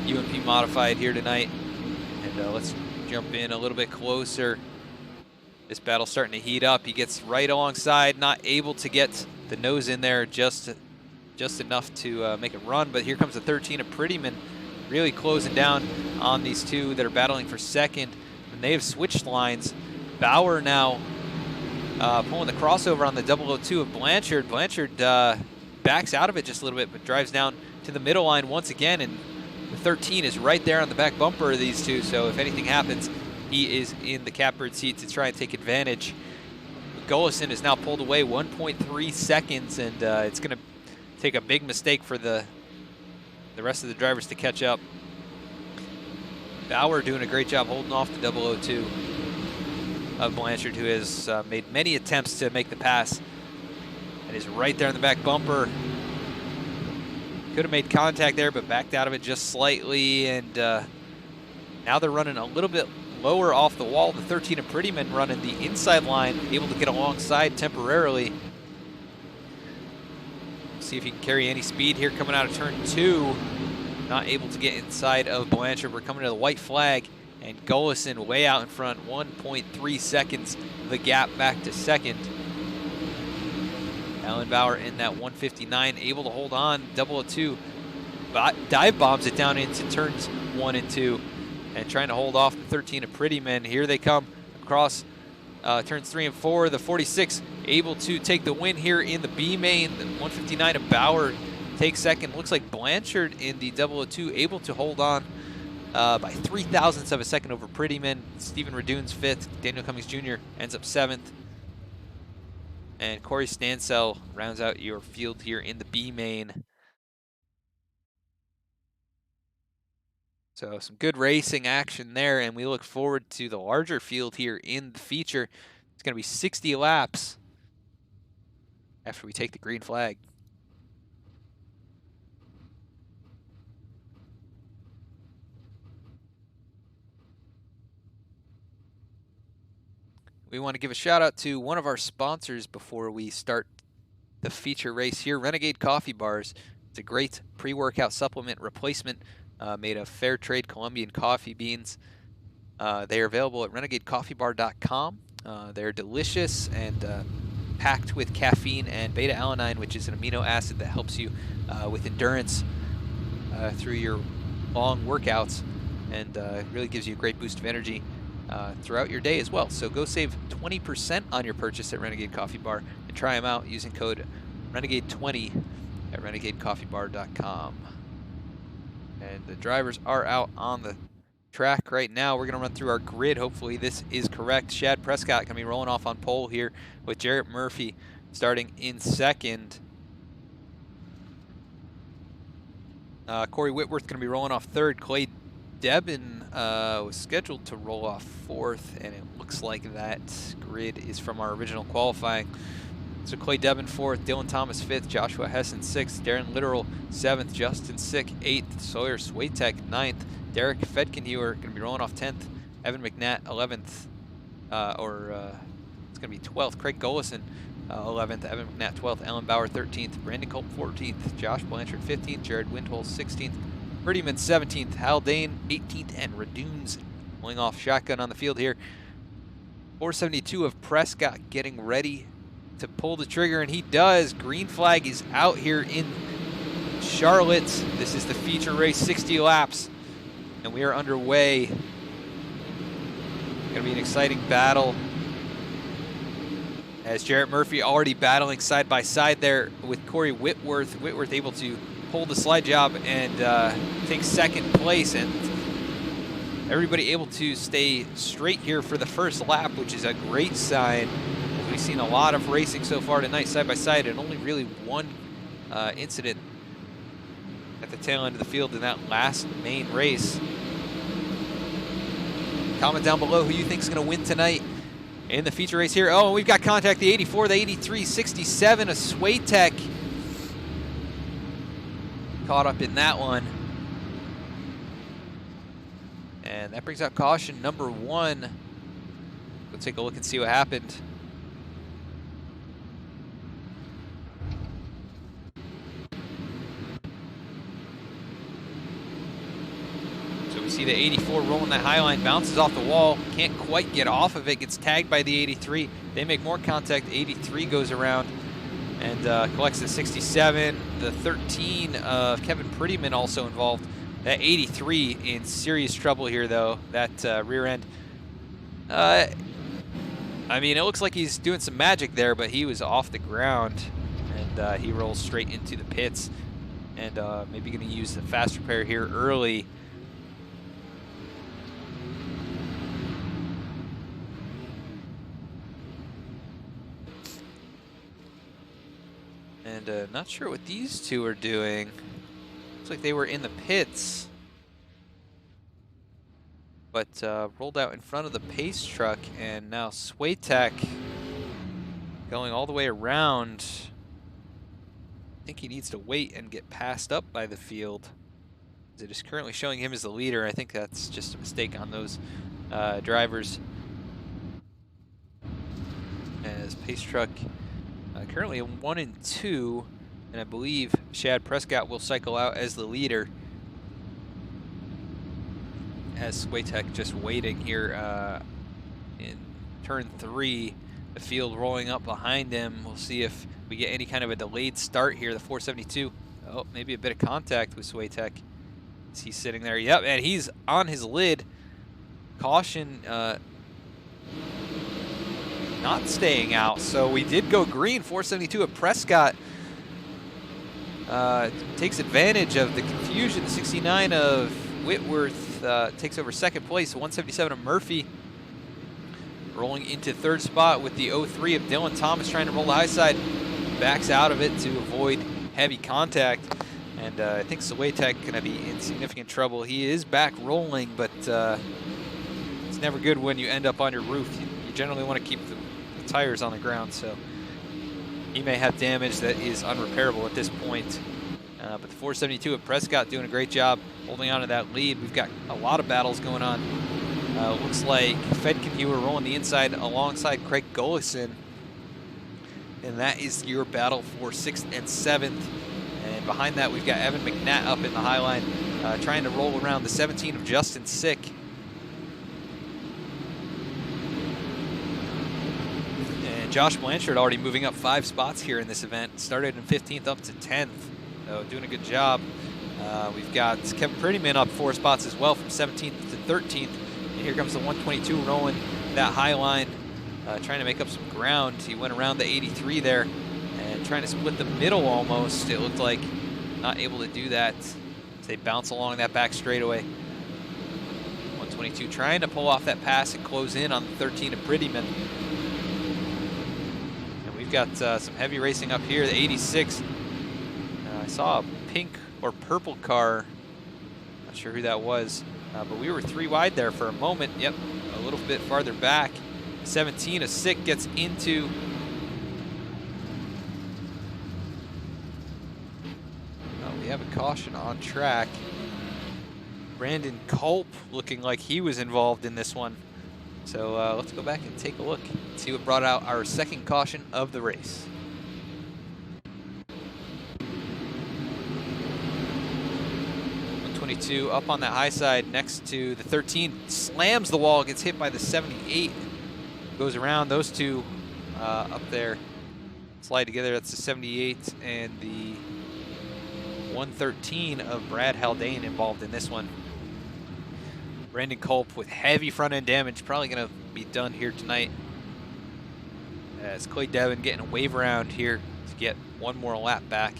UMP modified here tonight. And let's jump in a little bit closer. This battle's starting to heat up. He gets right alongside, not able to get the nose in there just enough to make a run. But here comes the 13 of Prettyman, really closing down on these two that are battling for second. And they have switched lines. Bauer now pulling the crossover on the 002 of Blanchard. Blanchard backs out of it just a little bit, but drives down to the middle line once again, and the 13 is right there on the back bumper of these two, so if anything happens, he is in the catbird seat to try and take advantage. Gullison is now pulled away 1.3 seconds, and it's going to take a big mistake for the rest of the drivers to catch up. Bauer doing a great job holding off the 002 of Blanchard, who has made many attempts to make the pass, and is right there in the back bumper. Could have made contact there, but backed out of it just slightly, and now they're running a little bit lower off the wall. The 13 of Prettyman running the inside line, able to get alongside temporarily. See if he can carry any speed here coming out of turn 2. Not able to get inside of Blanchard. We're coming to the white flag, and Gullison way out in front, 1.3 seconds the gap back to second. Alan Bauer in that 159, able to hold on. 002 dive bombs it down into turns 1 and 2, and trying to hold off the 13 of Prettyman. Here they come across turns 3 and 4. The 46 able to take the win here in the B main. The 159 of Bauer takes second. Looks like Blanchard in the 002 able to hold on by 3 thousandths of a second over Prettyman. Stephen Radoon's 5th. Daniel Cummings Jr. ends up 7th. And Corey Stansell rounds out your field here in the B main. So some good racing action there, and we look forward to the larger field here in the feature. It's going to be 60 laps after we take the green flag. We want to give a shout out to one of our sponsors before we start the feature race here, Renegade Coffee Bars. It's a great pre-workout supplement replacement made of fair trade Colombian coffee beans. They are available at renegadecoffeebar.com. They're delicious and packed with caffeine and beta-alanine, which is an amino acid that helps you with endurance through your long workouts, and really gives you a great boost of energy throughout your day as well. So go save 20% on your purchase at Renegade Coffee Bar and try them out using code Renegade20 at renegadecoffeebar.com. And the drivers are out on the track right now. We're going to run through our grid. Hopefully this is correct. Shad Prescott going to be rolling off on pole here with Jarrett Murphy starting in second. Corey Whitworth going to be rolling off third. Clay Debin was scheduled to roll off fourth, and it looks like that grid is from our original qualifying. So Clay Debin fourth, Dylan Thomas fifth, Joshua Hessen sixth, Darren Littoral seventh, Justin Sick eighth, Sawyer Swatek ninth, Derek Fedkenhuer going to be rolling off 10th, Evan McNatt 11th, it's going to be 12th, Craig Gullison 11th, Evan McNatt 12th, Alan Bauer 13th, Brandon Culp 14th, Josh Blanchard 15th, Jared Windhole 16th, Prettyman 17th, Hal Dane 18th, and Radoon's pulling off shotgun on the field here. 472 of Prescott getting ready to pull the trigger, and he does. Green flag is out here in Charlotte. This is the feature race, 60 laps, and we are underway. Going to be an exciting battle, as Jarrett Murphy already battling side by side there with Corey Whitworth. Whitworth able to pull the slide job and take second place, and everybody able to stay straight here for the first lap, which is a great sign. We've seen a lot of racing so far tonight side by side, and only really one incident at the tail end of the field in that last main race. Comment down below who you think is going to win tonight in the feature race here. Oh, we've got contact, the 84, the 83, 67, a Swatek caught up in that one. And that brings out caution number 1. We'll take a look and see what happened. So we see the 84 rolling that high line, bounces off the wall, can't quite get off of it, gets tagged by the 83. They make more contact, 83 goes around and collects the 67. The 13 of Kevin Prettyman also involved. That 83 in serious trouble here, though. That rear end. I mean, it looks like he's doing some magic there, but he was off the ground. and he rolls straight into the pits, and maybe going to use the fast repair here early. And not sure what these two are doing. Looks like they were in the pits, but rolled out in front of the pace truck, and now Swiatek going all the way around. I think he needs to wait and get passed up by the field. It is currently showing him as the leader. I think that's just a mistake on those drivers. As pace truck currently 1 and 2, and I believe Shad Prescott will cycle out as the leader. As Swiatek just waiting here in turn 3, the field rolling up behind him. We'll see if we get any kind of a delayed start here. The 472. Oh, maybe a bit of contact with Swiatek. Is he sitting there? Yep, and he's on his lid. Caution not staying out. So we did go green. 472 of Prescott takes advantage of the confusion. 69 of Whitworth takes over second place. 177 of Murphy rolling into third spot with the 03 of Dylan Thomas trying to roll the high side. Backs out of it to avoid heavy contact. And I think Swiatek going to be in significant trouble. He is back rolling, but it's never good when you end up on your roof. You generally want to keep the tires on the ground, so he may have damage that is unrepairable at this point. But the 472 of Prescott doing a great job holding on to that lead. We've got a lot of battles going on. Looks like Fedkenhuer rolling the inside alongside Craig Gullison. And that is your battle for 6th and 7th. And behind that, we've got Evan McNatt up in the high line, trying to roll around the 17 of Justin Sick. And Josh Blanchard already moving up 5 spots here in this event. Started in 15th up to 10th, so doing a good job. We've got Kevin Prettyman up 4 spots as well, from 17th to 13th. And here comes the 122 rolling that high line, trying to make up some ground. He went around the 83 there and trying to split the middle almost. It looked like not able to do that as they bounce along that back straightaway. 122 trying to pull off that pass and close in on the 13 of Prettyman. And we've got some heavy racing up here. The 86. I saw a pink or purple car. Not sure who that was, but we were 3 wide there for a moment. Yep, a little bit farther back. 17 of Sick gets into we have a caution on track. Brandon Culp looking like he was involved in this one. So let's go back and take a look and see what brought out our second caution of the race. Up on that high side next to the 13, slams the wall, gets hit by the 78, goes around. Those two up there slide together. That's the 78 and the 113 of Brad Haldane involved in this one. Brandon Culp with heavy front end damage, probably going to be done here tonight, as Clay Devin getting a wave around here to get one more lap back.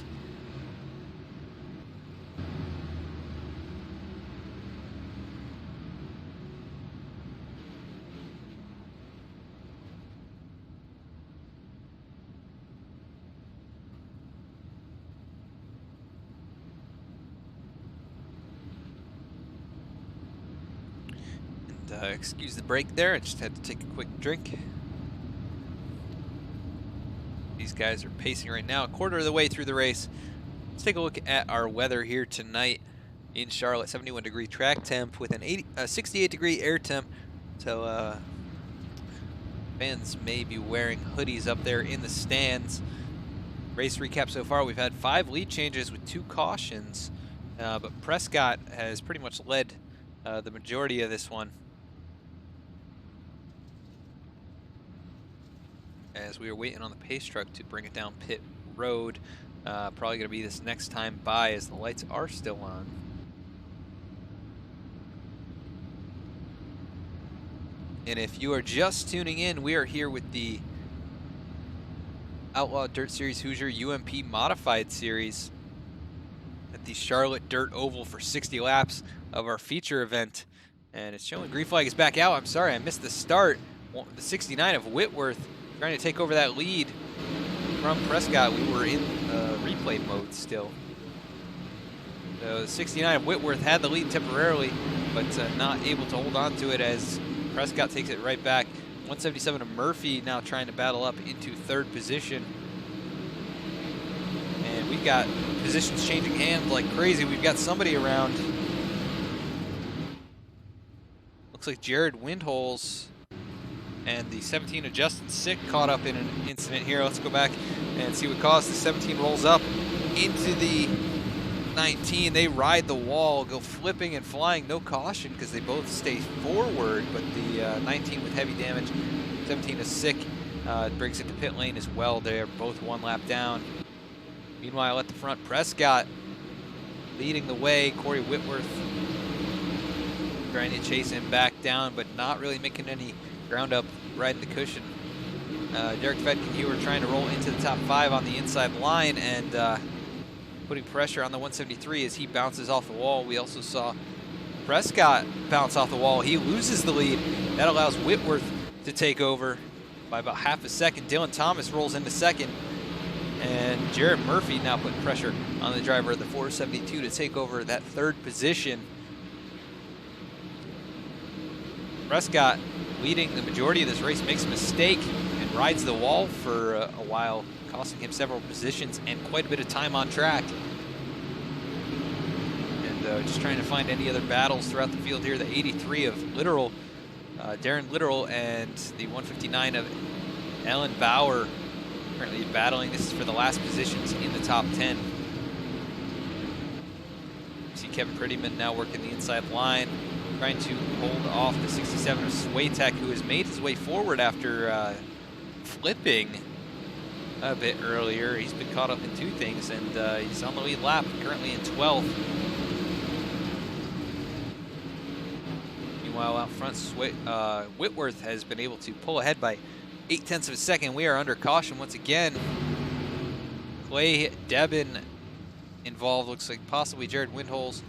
Excuse the break there, I just had to take a quick drink. These guys are pacing right now, a quarter of the way through the race. Let's take a look at our weather here tonight in Charlotte. 71-degree track temp with an 68-degree air temp. So fans may be wearing hoodies up there in the stands. Race recap so far, we've had 5 lead changes with 2 cautions, but Prescott has pretty much led the majority of this one. As we are waiting on the pace truck to bring it down pit road. Probably going to be this next time by, as the lights are still on. And if you are just tuning in, we are here with the Outlaw Dirt Series Hoosier UMP Modified Series at the Charlotte Dirt Oval for 60 laps of our feature event. And it's showing green flag is back out. I'm sorry, I missed the start. The 69 of Whitworth trying to take over that lead from Prescott. We were in replay mode still. So 69 of Whitworth had the lead temporarily, but not able to hold on to it as Prescott takes it right back. 177 of Murphy now trying to battle up into third position. And we've got positions changing hands like crazy. We've got somebody around. Looks like Jared Windholes and the 17 of Justin Sick caught up in an incident here. Let's go back and see what caused. The 17 rolls up into the 19. They ride the wall, go flipping and flying, no caution because they both stay forward, but the 19 with heavy damage, 17 is Sick, brings it to pit lane as well. They're both one lap down. Meanwhile, at the front, Prescott leading the way. Corey Whitworth trying to chase him back down, but not really making any ground up riding the cushion. Derek Fedkin and Hewer trying to roll into the top 5 on the inside line and putting pressure on the 173 as he bounces off the wall. We also saw Prescott bounce off the wall. He loses the lead. That allows Whitworth to take over by about half a second. Dylan Thomas rolls into second. And Jared Murphy now putting pressure on the driver of the 472 to take over that third position. Prescott leading the majority of this race makes a mistake and rides the wall for a while, costing him several positions and quite a bit of time on track. And just trying to find any other battles throughout the field here. The 83 of Literal, Darren Literal, and the 159 of Ellen Bauer currently battling. This is for the last positions in the top 10. You see Kevin Prettyman now working the inside line, trying to hold off the 67 of Swaytek, who has made his way forward after flipping a bit earlier. He's been caught up in two things, and he's on the lead lap, currently in 12th. Meanwhile, out front, Whitworth has been able to pull ahead by 0.8 of a second. We are under caution once again. Clay Debin involved, looks like possibly Jared Windholes.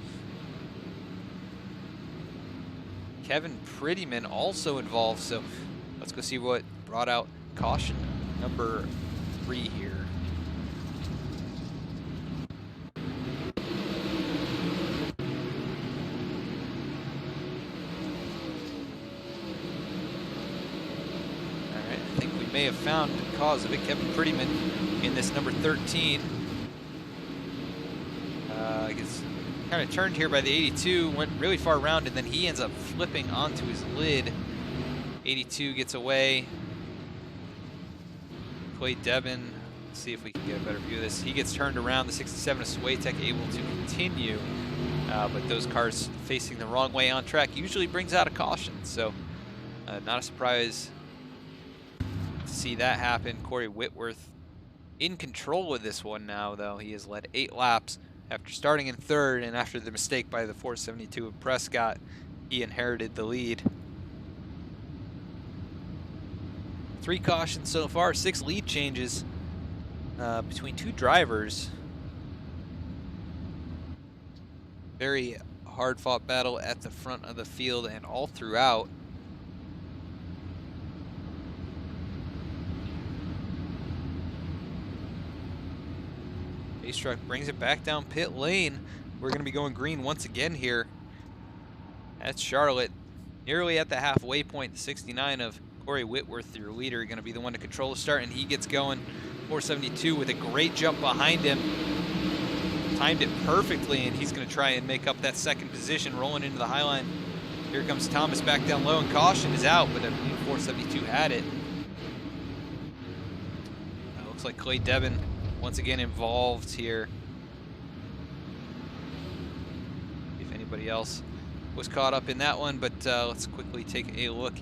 Kevin Prettyman also involved, so let's go see what brought out caution number 3 here. I think we may have found the cause of it. Kevin Prettyman in this number 13. I guess kind of turned here by the 82, went really far around, and then he ends up flipping onto his lid. 82 gets away. Clay Debin, let's see if we can get a better view of this. He gets turned around. The 67 of Swaytek able to continue, but those cars facing the wrong way on track usually brings out a caution, so not a surprise to see that happen. Corey Whitworth in control of this one now, though. He has led 8 laps after starting in third, and after the mistake by the 472 of Prescott, he inherited the lead. 3 cautions so far, 6 lead changes between 2 drivers. Very hard-fought battle at the front of the field and all throughout. Ace Truck brings it back down pit lane. We're going to be going green once again here at Charlotte. Nearly at the halfway point, the 69 of Corey Whitworth, your leader, going to be the one to control the start, and he gets going. 472 with a great jump behind him. Timed it perfectly, and he's going to try and make up that second position, rolling into the high line. Here comes Thomas back down low, and caution is out, but I believe 472 had it. Looks like Clay Debin once again involved here. If anybody else was caught up in that one, but let's quickly take a look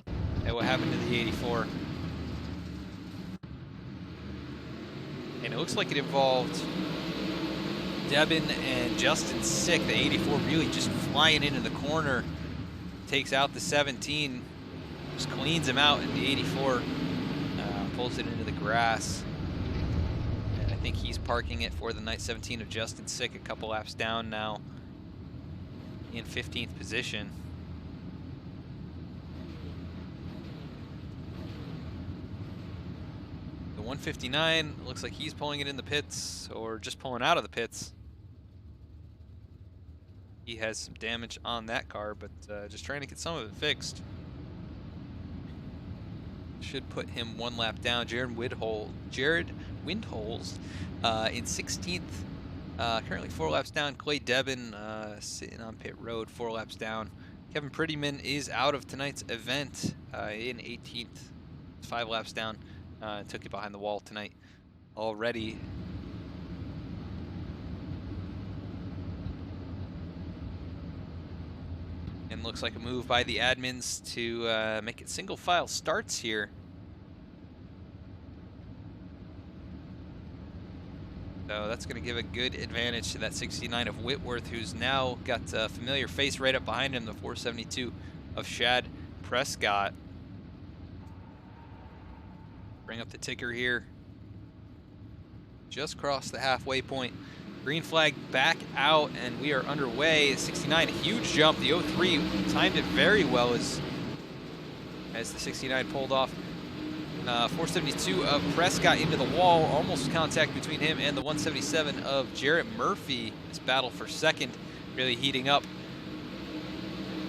at what happened to the 84. And it looks like it involved Debin and Justin Sick. The 84 really just flying into the corner, takes out the 17, just cleans him out, and the 84 pulls it into the grass. think he's parking it for the night 17 of Justin Sick, a couple laps down now in 15th position. The 159 looks like he's pulling it in the pits, or just pulling out of the pits. He has some damage on that car, but just trying to get some of it fixed. Should put him one lap down. Jared Windholes in 16th. Currently 4 laps down. Clay Debin sitting on pit road, 4 laps down. Kevin Prettyman is out of tonight's event in 18th. 5 laps down. Took it behind the wall tonight already. And looks like a move by the admins to make it single file starts here. So that's going to give a good advantage to that 69 of Whitworth, who's now got a familiar face right up behind him, the 472 of Shad Prescott. Bring up the ticker here. Just crossed the halfway point. Green flag back out, and we are underway. 69, a huge jump. The 03 timed it very well as the 69 pulled off. 472 of Prescott into the wall. Almost contact between him and the 177 of Jarrett Murphy. This battle for second really heating up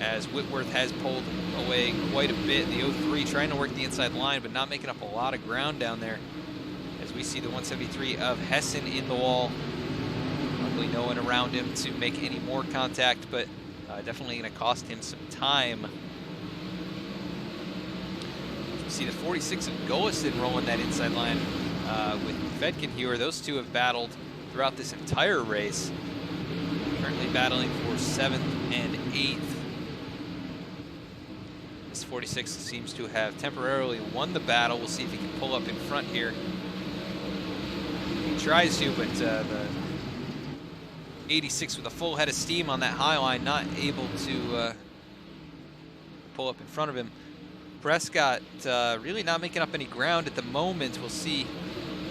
as Whitworth has pulled away quite a bit. The 03 trying to work the inside line, but not making up a lot of ground down there. As we see the 173 of Hessen in the wall. Luckily no one around him to make any more contact, but definitely going to cost him some time. You see the 46 of Gollison rolling that inside line with Fedkenhuer. Those two have battled throughout this entire race. Currently battling for 7th and 8th. This 46 seems to have temporarily won the battle. We'll see if he can pull up in front here. He tries to, but the 86 with a full head of steam on that high line, not able to pull up in front of him. Prescott really not making up any ground at the moment. We'll see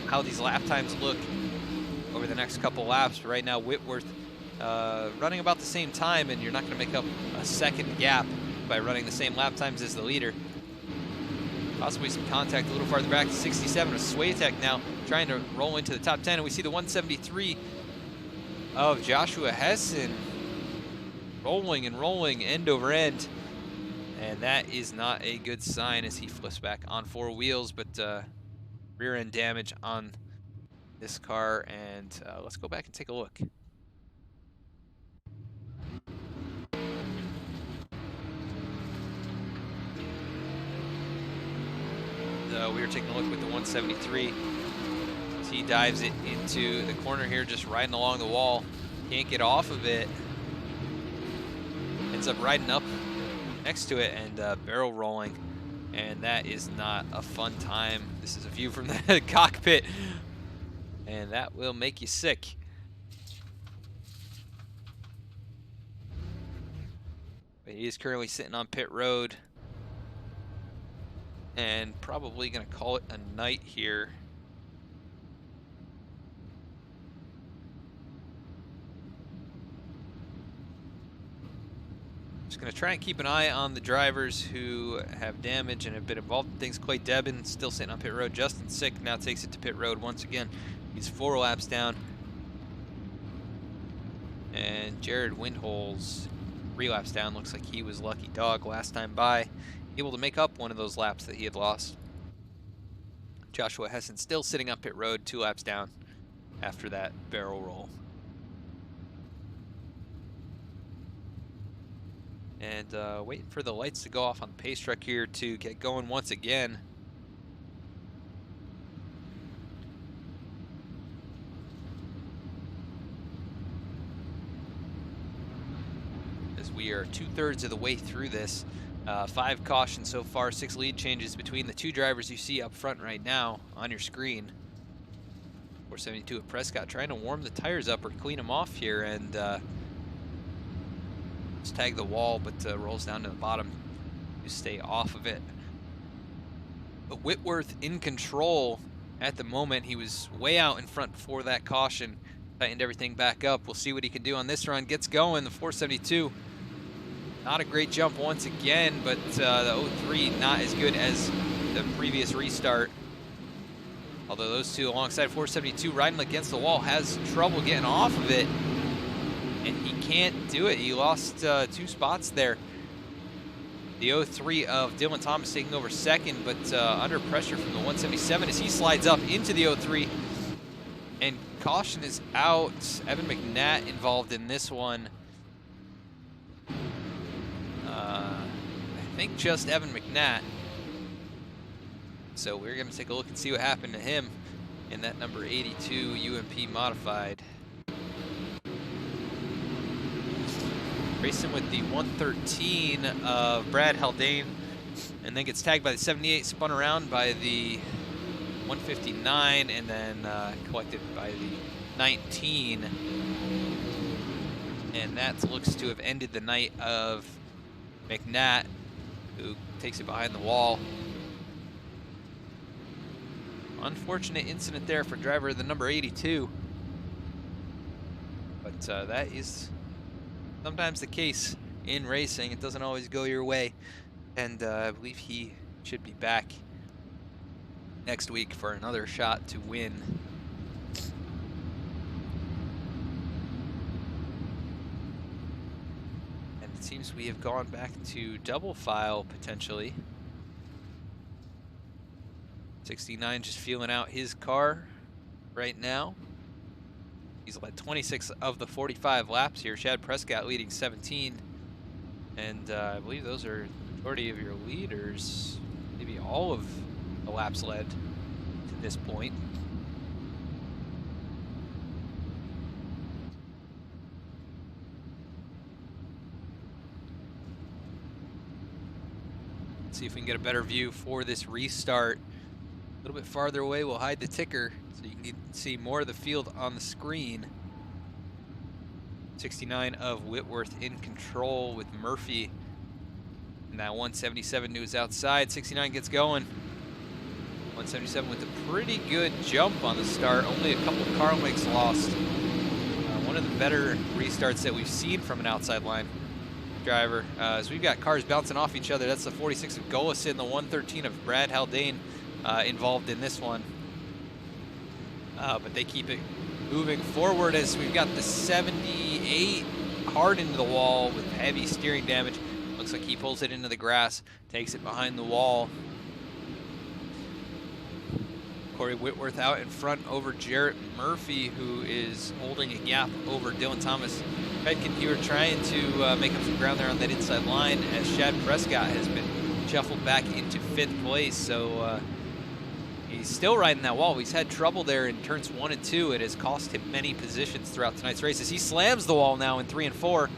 how these lap times look over the next couple laps. But right now, Whitworth running about the same time, and you're not going to make up a second gap by running the same lap times as the leader. Possibly some contact a little farther back. 67 of Swiatek now trying to roll into the top 10, and we see the 173 of Joshua Hessen rolling and rolling end over end. And that is not a good sign as he flips back on 4 wheels, but rear end damage on this car. And let's go back and take a look. We are taking a look with the 173. As he dives it into the corner here, just riding along the wall. Can't get off of it. Ends up riding up next to it and barrel rolling, and that is not a fun time. This is a view from the cockpit, and that will make you sick. But he is currently sitting on pit road and probably going to call it a night here. Just going to try and keep an eye on the drivers who have damage and have been involved in things. Clay Debin still sitting on pit road. Justin Sick now takes it to pit road once again. He's 4 laps down. And Jared Windholes 3 laps down. Looks like he was lucky dog last time by, able to make up one of those laps that he had lost. Joshua Hessen still sitting on pit road, 2 laps down after that barrel roll. And waiting for the lights to go off on the pace truck here to get going once again. As we are 2/3 of the way through this. 5 cautions so far, 6 lead changes between the 2 drivers you see up front right now on your screen. 472 of Prescott trying to warm the tires up or clean them off here, and just tag the wall, but rolls down to the bottom to stay off of it. But Whitworth in control at the moment. He was way out in front before that caution, tightened everything back up. We'll see what he can do on this run. Gets going, the 472. Not a great jump once again, but the 03 not as good as the previous restart. Although those two alongside 472 riding against the wall, has trouble getting off of it. And he can't do it. He lost 2 spots there. The 03 of Dylan Thomas taking over second, but under pressure from the 177 as he slides up into the 03. And caution is out. Evan McNatt involved in this one. I think just Evan McNatt. So we're going to take a look and see what happened to him in that number 82 UMP modified. Racing with the 113 of Brad Haldane, and then gets tagged by the 78, spun around by the 159, and then collected by the 19. And that looks to have ended the night of McNatt, who takes it behind the wall. Unfortunate incident there for driver the number 82. But that is sometimes the case in racing. It doesn't always go your way. And I believe he should be back next week for another shot to win. And it seems we have gone back to double file potentially. 69 just feeling out his car right now. He's led 26 of the 45 laps here. Chad Prescott leading 17. And I believe those are the majority of your leaders. Maybe all of the laps led to this point. Let's see if we can get a better view for this restart. A little bit farther away, we'll hide the ticker so you can see more of the field on the screen. 69 of Whitworth in control with Murphy. And that 177 to his outside. 69 gets going. 177 with a pretty good jump on the start. Only a couple of car lengths lost. One of the better restarts that we've seen from an outside line driver. So we've got cars bouncing off each other. That's the 46 of Golison, the 113 of Brad Haldane. Involved in this one, but they keep it moving forward as we've got the 78 hard into the wall with heavy steering damage. Looks like he pulls it into the grass, takes it behind the wall. Corey Whitworth out in front over Jarrett Murphy, who is holding a gap over Dylan Thomas. Fedkin here trying to make up some ground there on that inside line as Chad Prescott has been shuffled back into 5th place. So he's still riding that wall. He's had trouble there in turns 1 and 2. It has cost him many positions throughout tonight's races. He slams the wall now in 3 and 4.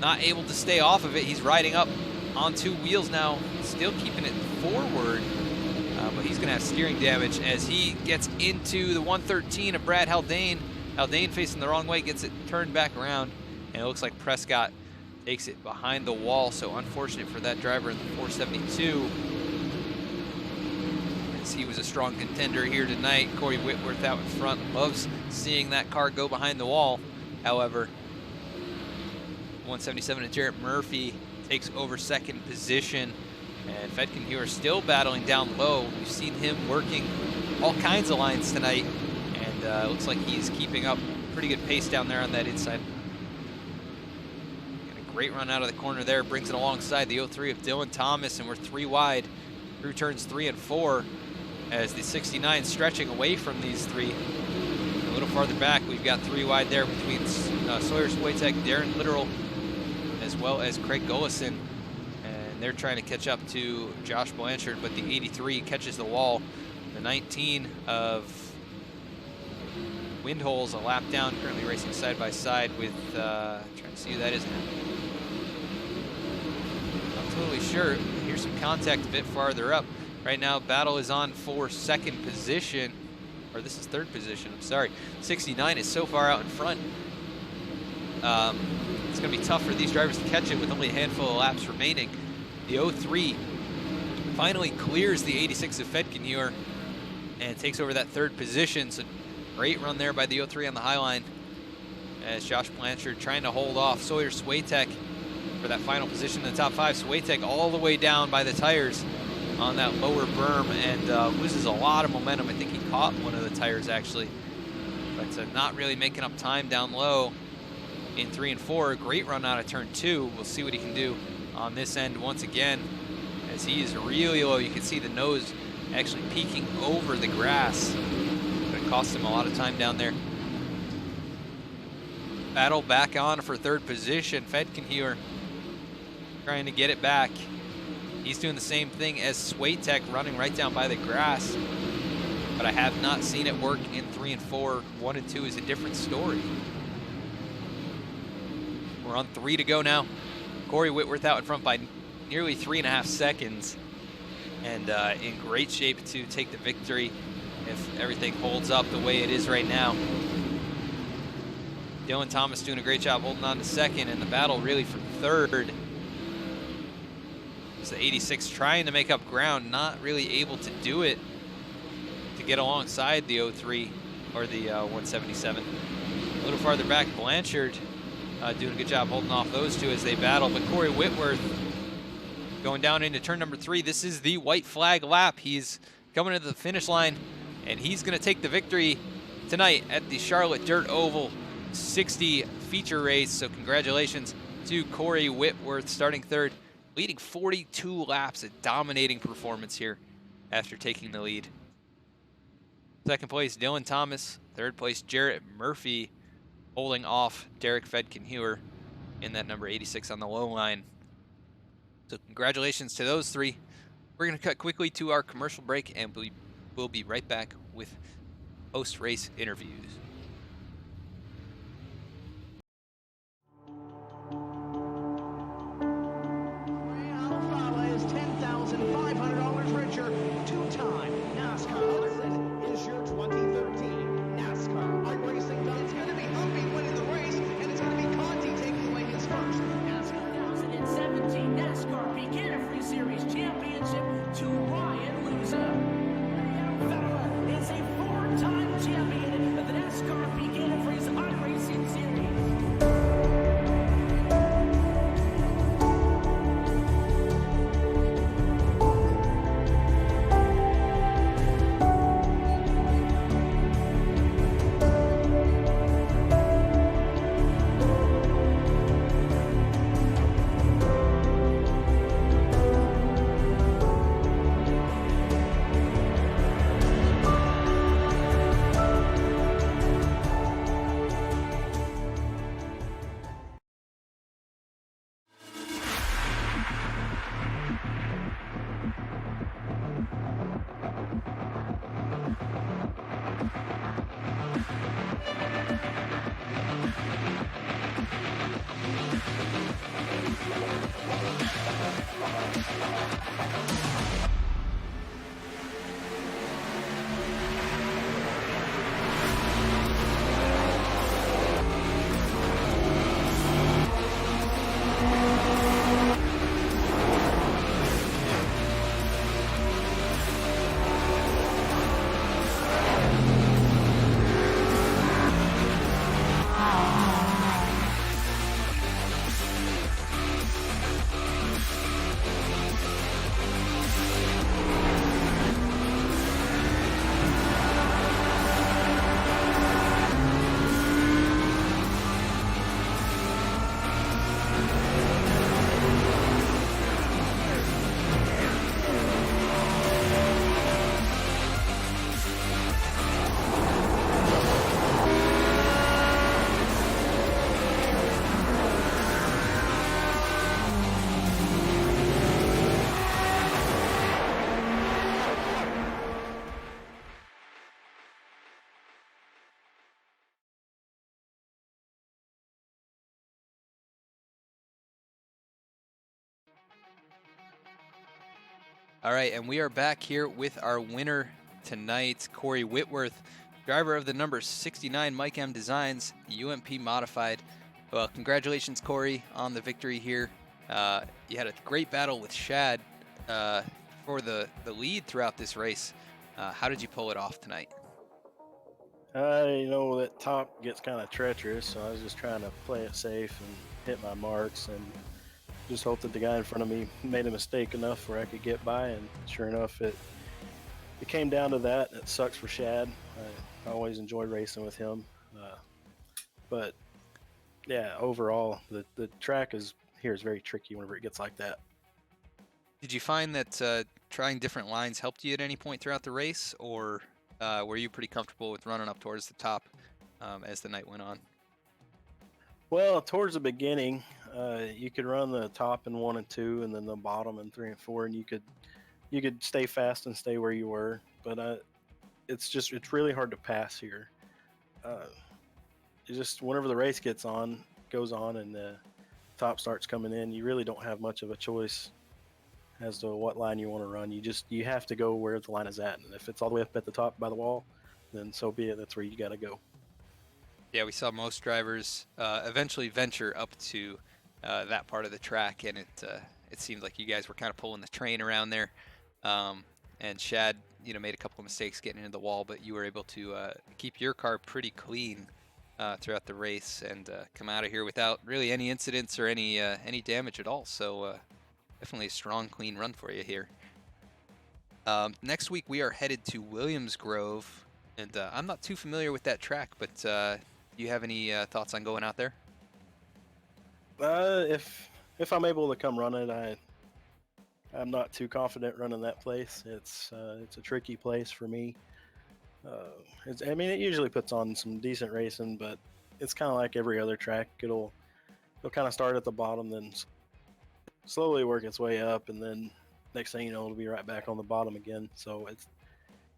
Not able to stay off of it. He's riding up on 2 wheels now, still keeping it forward. But he's going to have steering damage as he gets into the 113 of Brad Haldane. Haldane facing the wrong way, gets it turned back around. And it looks like Prescott takes it behind the wall. So unfortunate for that driver in the 472. He was a strong contender here tonight. Corey Whitworth out in front, loves seeing that car go behind the wall. However, 177 and Jarrett Murphy takes over 2nd position. And Fedkin here is still battling down low. We've seen him working all kinds of lines tonight. And it looks like he's keeping up pretty good pace down there on that inside. Got a great run out of the corner there. Brings it alongside the 03 of Dylan Thomas. And we're 3 wide through turns 3 and 4. As the 69 stretching away from these 3. A little farther back, we've got 3 wide there between Sawyer Swiatek, Darren Literal, as well as Craig Golison. And they're trying to catch up to Josh Blanchard, but the 83 catches the wall. The 19 of Windholes, a lap down, currently racing side by side with, trying to see who that is now. Not totally sure. Here's some contact a bit farther up. Right now, battle is on for 2nd position, or this is 3rd position, I'm sorry. 69 is so far out in front. It's going to be tough for these drivers to catch it with only a handful of laps remaining. The 03 finally clears the 86 of Fedkin here and takes over that third position. So great run there by the 03 on the high line as Josh Blanchard trying to hold off Sawyer Swatek for that final position in the top 5. Swatek all the way down by the tires on that lower berm and loses a lot of momentum. I think he caught one of the tires actually, but not really making up time down low in 3 and 4. Great run out of turn 2. We'll see what he can do on this end once again as he is really low. You can see the nose actually peeking over the grass, but it cost him a lot of time down there. Battle back on for third position. Fedkenhuer trying to get it back. He's doing the same thing as Swatek, running right down by the grass, but I have not seen it work in 3 and 4. 1 and 2 is a different story. We're on 3 to go now. Corey Whitworth out in front by nearly 3.5 seconds, and in great shape to take the victory if everything holds up the way it is right now. Dylan Thomas doing a great job holding on to second, and the battle really for third. It's the 86 trying to make up ground, not really able to do it to get alongside the 03 or the 177. A little farther back, Blanchard doing a good job holding off those two as they battle, but Corey Whitworth going down into turn number 3. This is the white flag lap. He's coming to the finish line, and he's going to take the victory tonight at the Charlotte Dirt Oval 60 feature race. So congratulations to Corey Whitworth, starting third, leading 42 laps, a dominating performance here after taking the lead. Second place, Dylan Thomas. Third place, Jarrett Murphy, holding off Derek Fedkenhuer in that number 86 on the low line. So congratulations to those three. We're going to cut quickly to our commercial break, and we'll be right back with post-race interviews. Alfala is $10,500 richer. Two-time NASCAR. Is your 2013 NASCAR iRacing done? It's going to be Humpy winning the race, and it's going to be Conti taking away his first NASCAR 2017 NASCAR Beginner Series Championship to Ryan Loser. Alfala is a four-time champion of the NASCAR Beginner iRacing Series. All right, and we are back here with our winner tonight, Corey Whitworth, driver of the number 69 Mike M Designs UMP Modified. Well, congratulations, Corey, on the victory here. You had a great battle with Shad for the lead throughout this race. How did you pull it off tonight? That top gets kind of treacherous, so I was just trying to play it safe and hit my marks and just hope that the guy in front of me made a mistake enough where I could get by. And sure enough, it came down to that. It sucks for Shad. I always enjoy racing with him, but yeah, overall the track is very tricky whenever it gets like that. Did you find that trying different lines helped you at any point throughout the race, or were you pretty comfortable with running up towards the top as the night went on? Well, towards the beginning, you could run the top in 1 and 2, and then the bottom in 3 and 4, and you could stay fast and stay where you were. But it's really hard to pass here. Just whenever the race goes on, and the top starts coming in, you really don't have much of a choice as to what line you want to run. You have to go where the line is at, and if it's all the way up at the top by the wall, then so be it. That's where you got to go. Yeah, we saw most drivers eventually venture up to that part of the track, and it seemed like you guys were kind of pulling the train around there. And Shad, made a couple of mistakes getting into the wall, but you were able to keep your car pretty clean throughout the race and come out of here without really any incidents or any damage at all. So definitely a strong, clean run for you here. Next week we are headed to Williams Grove, and I'm not too familiar with that track, but do you have any thoughts on going out there? If I'm able to come run it, I'm not too confident running that place. It's a tricky place for me. It usually puts on some decent racing, but it's kind of like every other track. It'll kind of start at the bottom, then slowly work its way up, and then next thing you know, it'll be right back on the bottom again. So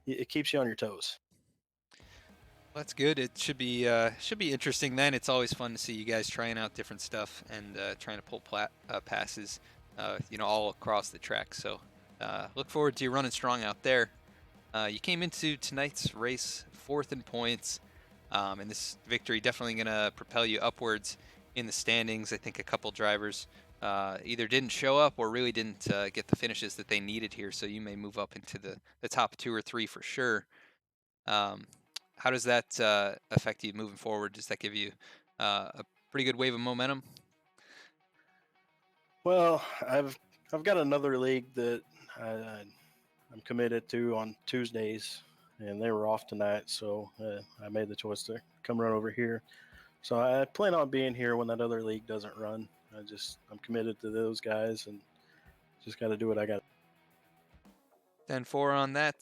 it keeps you on your toes. That's good. It should be interesting then. It's always fun to see you guys trying out different stuff and trying to pull passes, all across the track. So look forward to you running strong out there. You came into tonight's race 4th in points, and this victory definitely going to propel you upwards in the standings. I think a couple drivers either didn't show up or really didn't get the finishes that they needed here, so you may move up into the top 2 or 3 for sure. How does that affect you moving forward? Does that give you a pretty good wave of momentum? Well, I've got another league that I'm committed to on Tuesdays, and they were off tonight, so I made the choice to come run over here. So I plan on being here when that other league doesn't run. I'm committed to those guys, and just got to do what I got. 10-4 on that.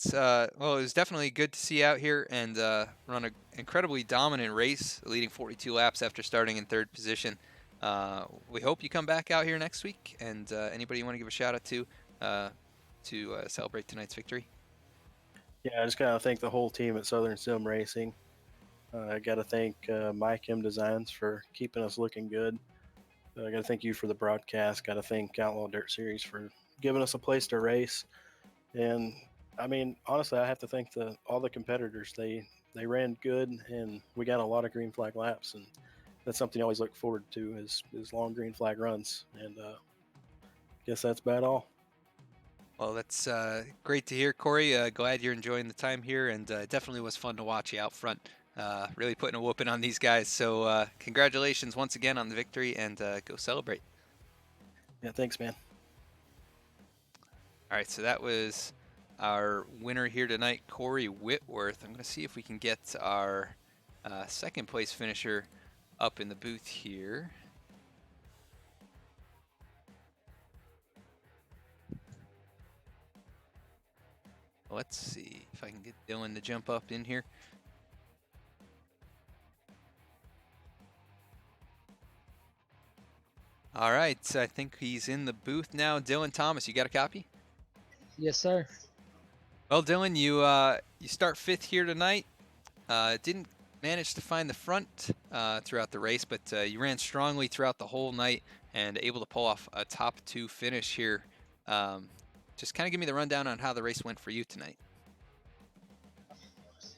Well, it was definitely good to see you out here and run an incredibly dominant race, leading 42 laps after starting in 3rd position. We hope you come back out here next week. And anybody you want to give a shout out to celebrate tonight's victory? Yeah, I just got to thank the whole team at Southern Sim Racing. I got to thank Mike M Designs for keeping us looking good. I got to thank you for the broadcast. Got to thank Outlaw Dirt Series for giving us a place to race. And honestly, I have to thank all the competitors. They ran good, and we got a lot of green flag laps, and that's something I always look forward to is long green flag runs. And guess that's about all. Well, that's great to hear, Corey. Glad you're enjoying the time here, and it definitely was fun to watch you out front. Really putting a whooping on these guys. So congratulations once again on the victory, and go celebrate. Yeah, thanks, man. All right, so that was our winner here tonight, Corey Whitworth. I'm going to see if we can get our 2nd place finisher up in the booth here. Let's see if I can get Dylan to jump up in here. All right, so I think he's in the booth now. Dylan Thomas, you got a copy? Yes, sir. Well, Dylan, you start 5th here tonight. Didn't manage to find the front throughout the race, but you ran strongly throughout the whole night and able to pull off a top 2 finish here. Just kind of give me the rundown on how the race went for you tonight.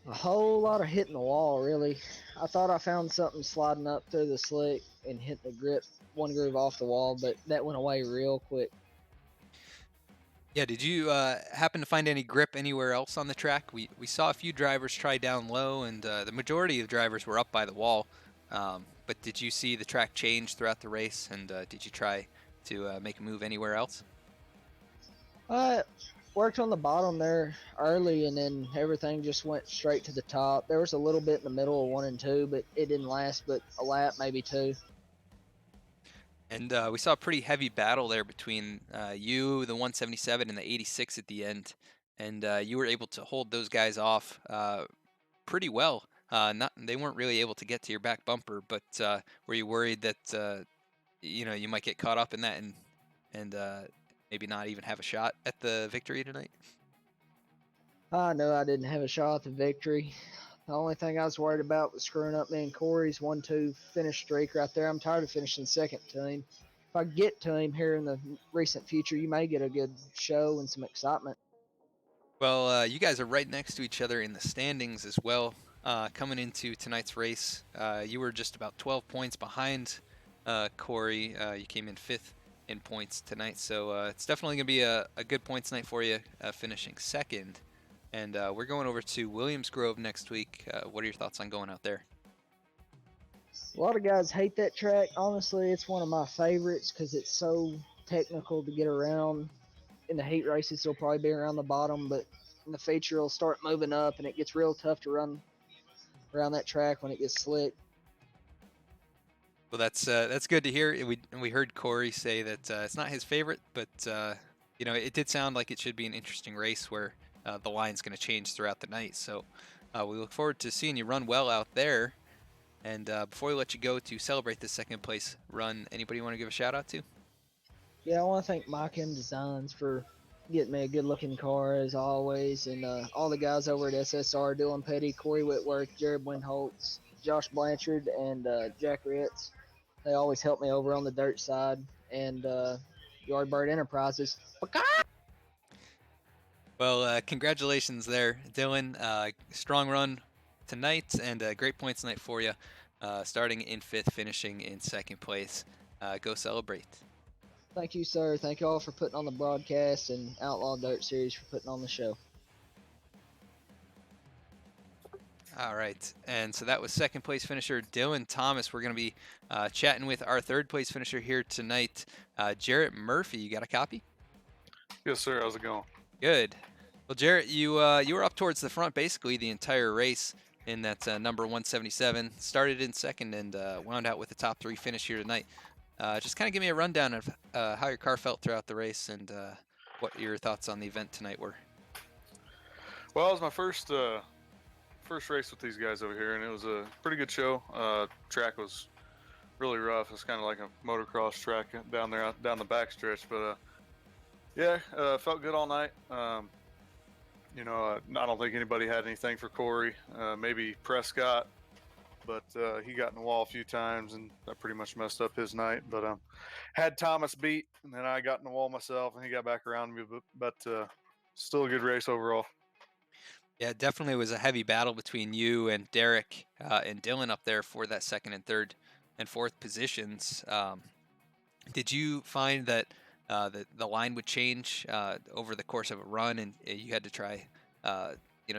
A whole lot of hitting the wall, really. I thought I found something sliding up through the slick and hit the grip one groove off the wall, but that went away real quick. Yeah, did you happen to find any grip anywhere else on the track? We saw a few drivers try down low, and the majority of drivers were up by the wall. But did you see the track change throughout the race, and did you try to make a move anywhere else? I worked on the bottom there early, and then everything just went straight to the top. There was a little bit in the middle of 1 and 2, but it didn't last but a lap, maybe two. And we saw a pretty heavy battle there between you, the 177, and the 86 at the end. And you were able to hold those guys off pretty well. Not they weren't really able to get to your back bumper, but were you worried that you might get caught up in that and maybe not even have a shot at the victory tonight? I knew I didn't have a shot at the victory. The only thing I was worried about was screwing up me and Corey's 1-2 finish streak right there. I'm tired of finishing second to him. If I get to him here in the recent future, you may get a good show and some excitement. Well, you guys are right next to each other in the standings as well. Coming into tonight's race, you were just about 12 points behind Corey. You came in fifth in points tonight, so it's definitely going to be a good points night for you, finishing second. And we're going over to Williams Grove next week. What are your thoughts on going out there? A lot of guys hate that track. Honestly, it's one of my favorites because it's so technical to get around. In the heat races, it'll probably be around the bottom, but in the feature, it'll start moving up, and it gets real tough to run around that track when it gets slick. Well, that's good to hear. We heard Corey say that it's not his favorite, but it did sound like it should be an interesting race where the line's going to change throughout the night. So we look forward to seeing you run well out there. And before we let you go to celebrate this second place run, anybody want to give a shout out to? Yeah, I want to thank Mike M Designs for getting me a good looking car as always, and all the guys over at SSR, Dylan Petty, Corey Whitworth, Jared Winholtz, Josh Blanchard, and Jack Ritz. They always help me over on the dirt side, and Yardbird Enterprises. Well, congratulations there, Dylan. Strong run tonight and great points tonight for you. Starting in fifth, finishing in second place. Go celebrate. Thank you, sir. Thank you all for putting on the broadcast, and Outlaw Dirt Series for putting on the show. All right, and so that was second place finisher Dylan Thomas. We're going to be chatting with our third place finisher here tonight, Jarrett Murphy. You got a copy? Yes, sir. How's it going? Good. Well, Jarrett, you were up towards the front basically the entire race in that number 177. Started in second and wound out with a top three finish here tonight. Just kind of give me a rundown of how your car felt throughout the race and what your thoughts on the event tonight were. Well, it was my first race with these guys over here, and it was a pretty good show. Track was really rough. It's kind of like a motocross track down there, down the backstretch. But felt good all night. I don't think anybody had anything for Corey. Maybe Prescott, but he got in the wall a few times, and that pretty much messed up his night. But had Thomas beat, and then I got in the wall myself, and he got back around me. But still a good race overall. Yeah, definitely was a heavy battle between you and Derek and Dylan up there for that second and third and fourth positions. Did you find that the line would change over the course of a run, and you had to try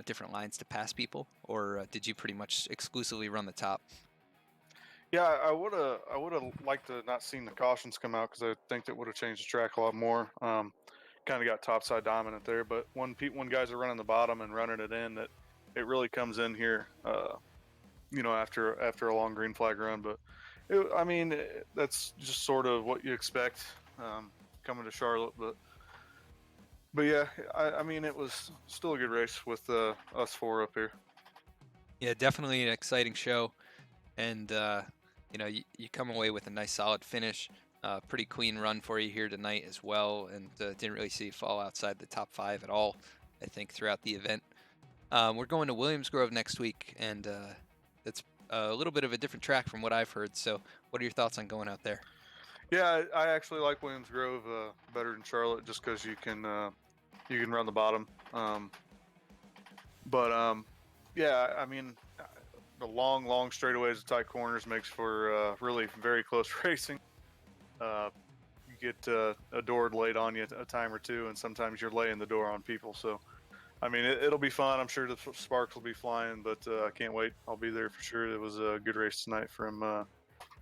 different lines to pass people, or did you pretty much exclusively run the top? Yeah, I would have liked to not seen the cautions come out because I think that would have changed the track a lot more. Kind of got topside dominant there, but when guys are running the bottom and running it in, that it really comes in here, after a long green flag run. But that's just sort of what you expect coming to Charlotte. But yeah, it was still a good race with us four up here. Yeah, definitely an exciting show, and you come away with a nice solid finish. Pretty clean run for you here tonight as well, and didn't really see you fall outside the top five at all, I think, throughout the event. We're going to Williams Grove next week, and it's a little bit of a different track from what I've heard. So what are your thoughts on going out there? Yeah, I actually like Williams Grove better than Charlotte just because you can run the bottom. The long straightaways and tight corners makes for really very close racing. You get a door laid on you a time or two, and sometimes you're laying the door on people. So, I mean, it'll be fun. I'm sure the sparks will be flying, but I can't wait. I'll be there for sure. It was a good race tonight from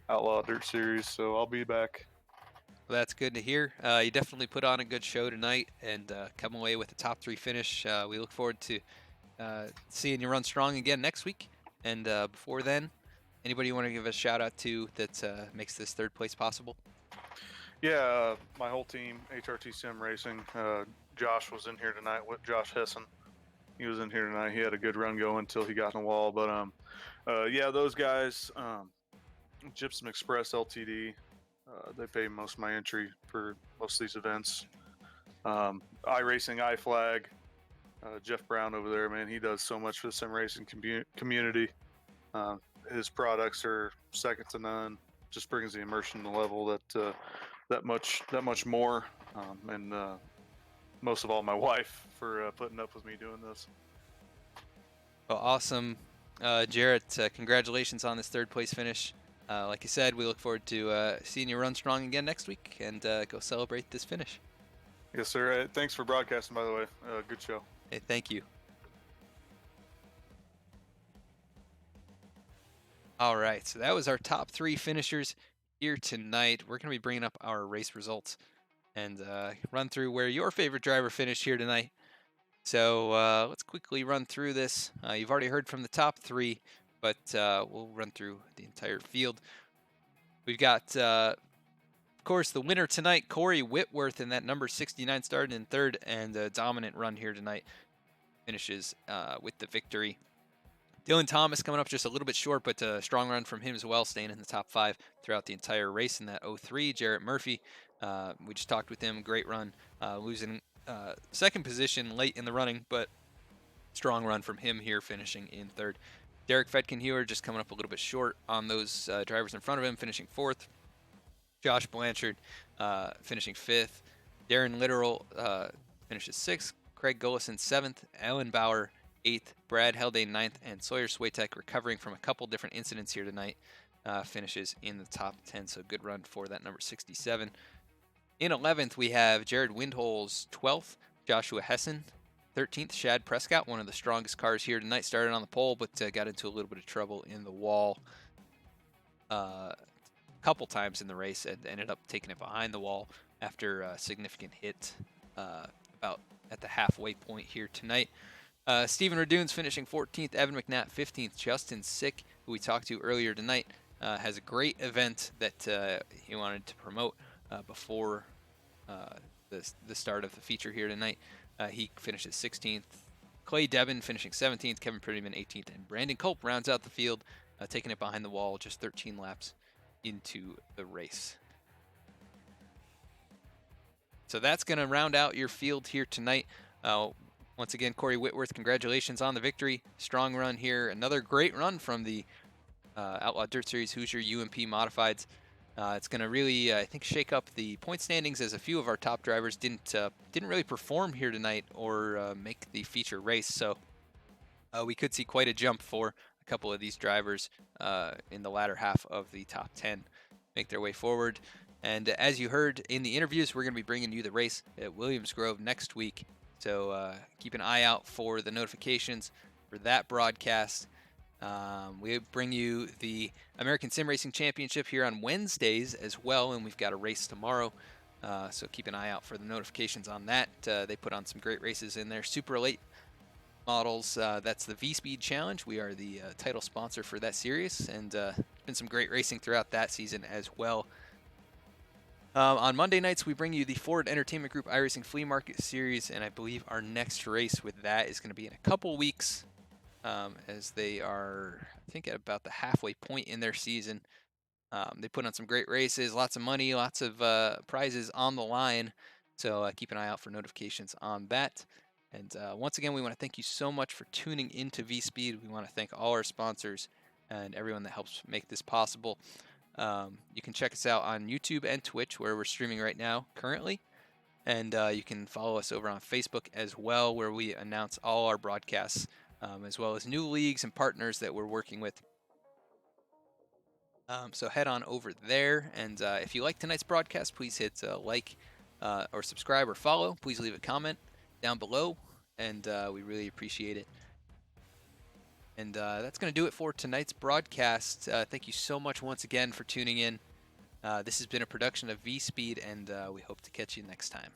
Outlaw Dirt Series, so I'll be back. Well, that's good to hear. You definitely put on a good show tonight and come away with a top 3 finish. We look forward to seeing you run strong again next week. And before then, anybody you want to give a shout out to that makes this 3rd place possible? Yeah, my whole team, HRT Sim Racing. Josh was in here tonight with Josh Hessen. He was in here tonight. He had a good run going until he got in the wall. But yeah, those guys, Gypsum Express Ltd. They pay most of my entry for most of these events. iRacing, iFlag, Jeff Brown over there, man, he does so much for the sim racing community. His products are second to none. Just brings the immersion to the level that much more. And most of all, my wife for putting up with me doing this. Well, awesome. Jarrett, congratulations on this 3rd place finish. Like you said, we look forward to seeing you run strong again next week and go celebrate this finish. Yes, sir. Thanks for broadcasting, by the way. Good show. Hey, thank you. All right, so that was our top 3 finishers here tonight. We're going to be bringing up our race results and run through where your favorite driver finished here tonight. So let's quickly run through this. You've already heard from the top 3, but we'll run through the entire field. We've got, of course, the winner tonight, Corey Whitworth, in that number 69, started in 3rd, and a dominant run here tonight. Finishes with the victory. Dylan Thomas coming up just a little bit short, but a strong run from him as well, staying in the top 5 throughout the entire race in that 03. Jarrett Murphy, we just talked with him, great run, losing 2nd position late in the running, but strong run from him here, finishing in 3rd. Derek Fetkenhuer just coming up a little bit short on those drivers in front of him, finishing 4th. Josh Blanchard finishing 5th. Darren Littoral finishes 6th. Craig Gullison 7th. Alan Bauer 8th. Brad Haldane 9th. And Sawyer Switek, recovering from a couple different incidents here tonight, finishes in the top 10. So good run for that number 67. In 11th, we have Jared Windholes 12th. Joshua Hessen 13th. Shad Prescott, one of the strongest cars here tonight, started on the pole, but got into a little bit of trouble in the wall couple times in the race and ended up taking it behind the wall after a significant hit about at the halfway point here tonight. Stephen Radoon's finishing 14th, Evan McNatt 15th. Justin Sick, who we talked to earlier tonight, has a great event that he wanted to promote before the start of the feature here tonight. He finishes 16th. Clay Devin finishing 17th, Kevin Prettyman 18th, and Brandon Culp rounds out the field, taking it behind the wall just 13 laps into the race. So that's going to round out your field here tonight. Once again, Corey Whitworth, congratulations on the victory. Strong run here. Another great run from the Outlaw Dirt Series Hoosier UMP Modifieds. It's going to really, I think, shake up the point standings, as a few of our top drivers didn't really perform here tonight or make the feature race. So we could see quite a jump for a couple of these drivers in the latter half of the top 10 make their way forward. And as you heard in the interviews, we're going to be bringing you the race at Williams Grove next week. So keep an eye out for the notifications for that broadcast. We bring you the American Sim Racing Championship here on Wednesdays as well, and we've got a race tomorrow. So keep an eye out for the notifications on that. They put on some great races in there. Super late models. That's the VSPEED Challenge. We are the title sponsor for that series, and been some great racing throughout that season as well. On Monday nights, we bring you the Ford Entertainment Group iRacing Flea Market Series, and I believe our next race with that is going to be in a couple weeks, as they are, I think, at about the halfway point in their season. They put on some great races, lots of money, lots of prizes on the line, so keep an eye out for notifications on that. And once again, we want to thank you so much for tuning into VSPEED. We want to thank all our sponsors and everyone that helps make this possible. You can check us out on YouTube and Twitch, where we're streaming right now currently. And you can follow us over on Facebook as well, where we announce all our broadcasts, as well as new leagues and partners that we're working with. So head on over there, and if you like tonight's broadcast, please hit like or subscribe or follow. Please leave a comment down below, and we really appreciate it. And that's going to do it for tonight's broadcast. Thank you so much once again for tuning in. This has been a production of VSPEED, and we hope to catch you next time.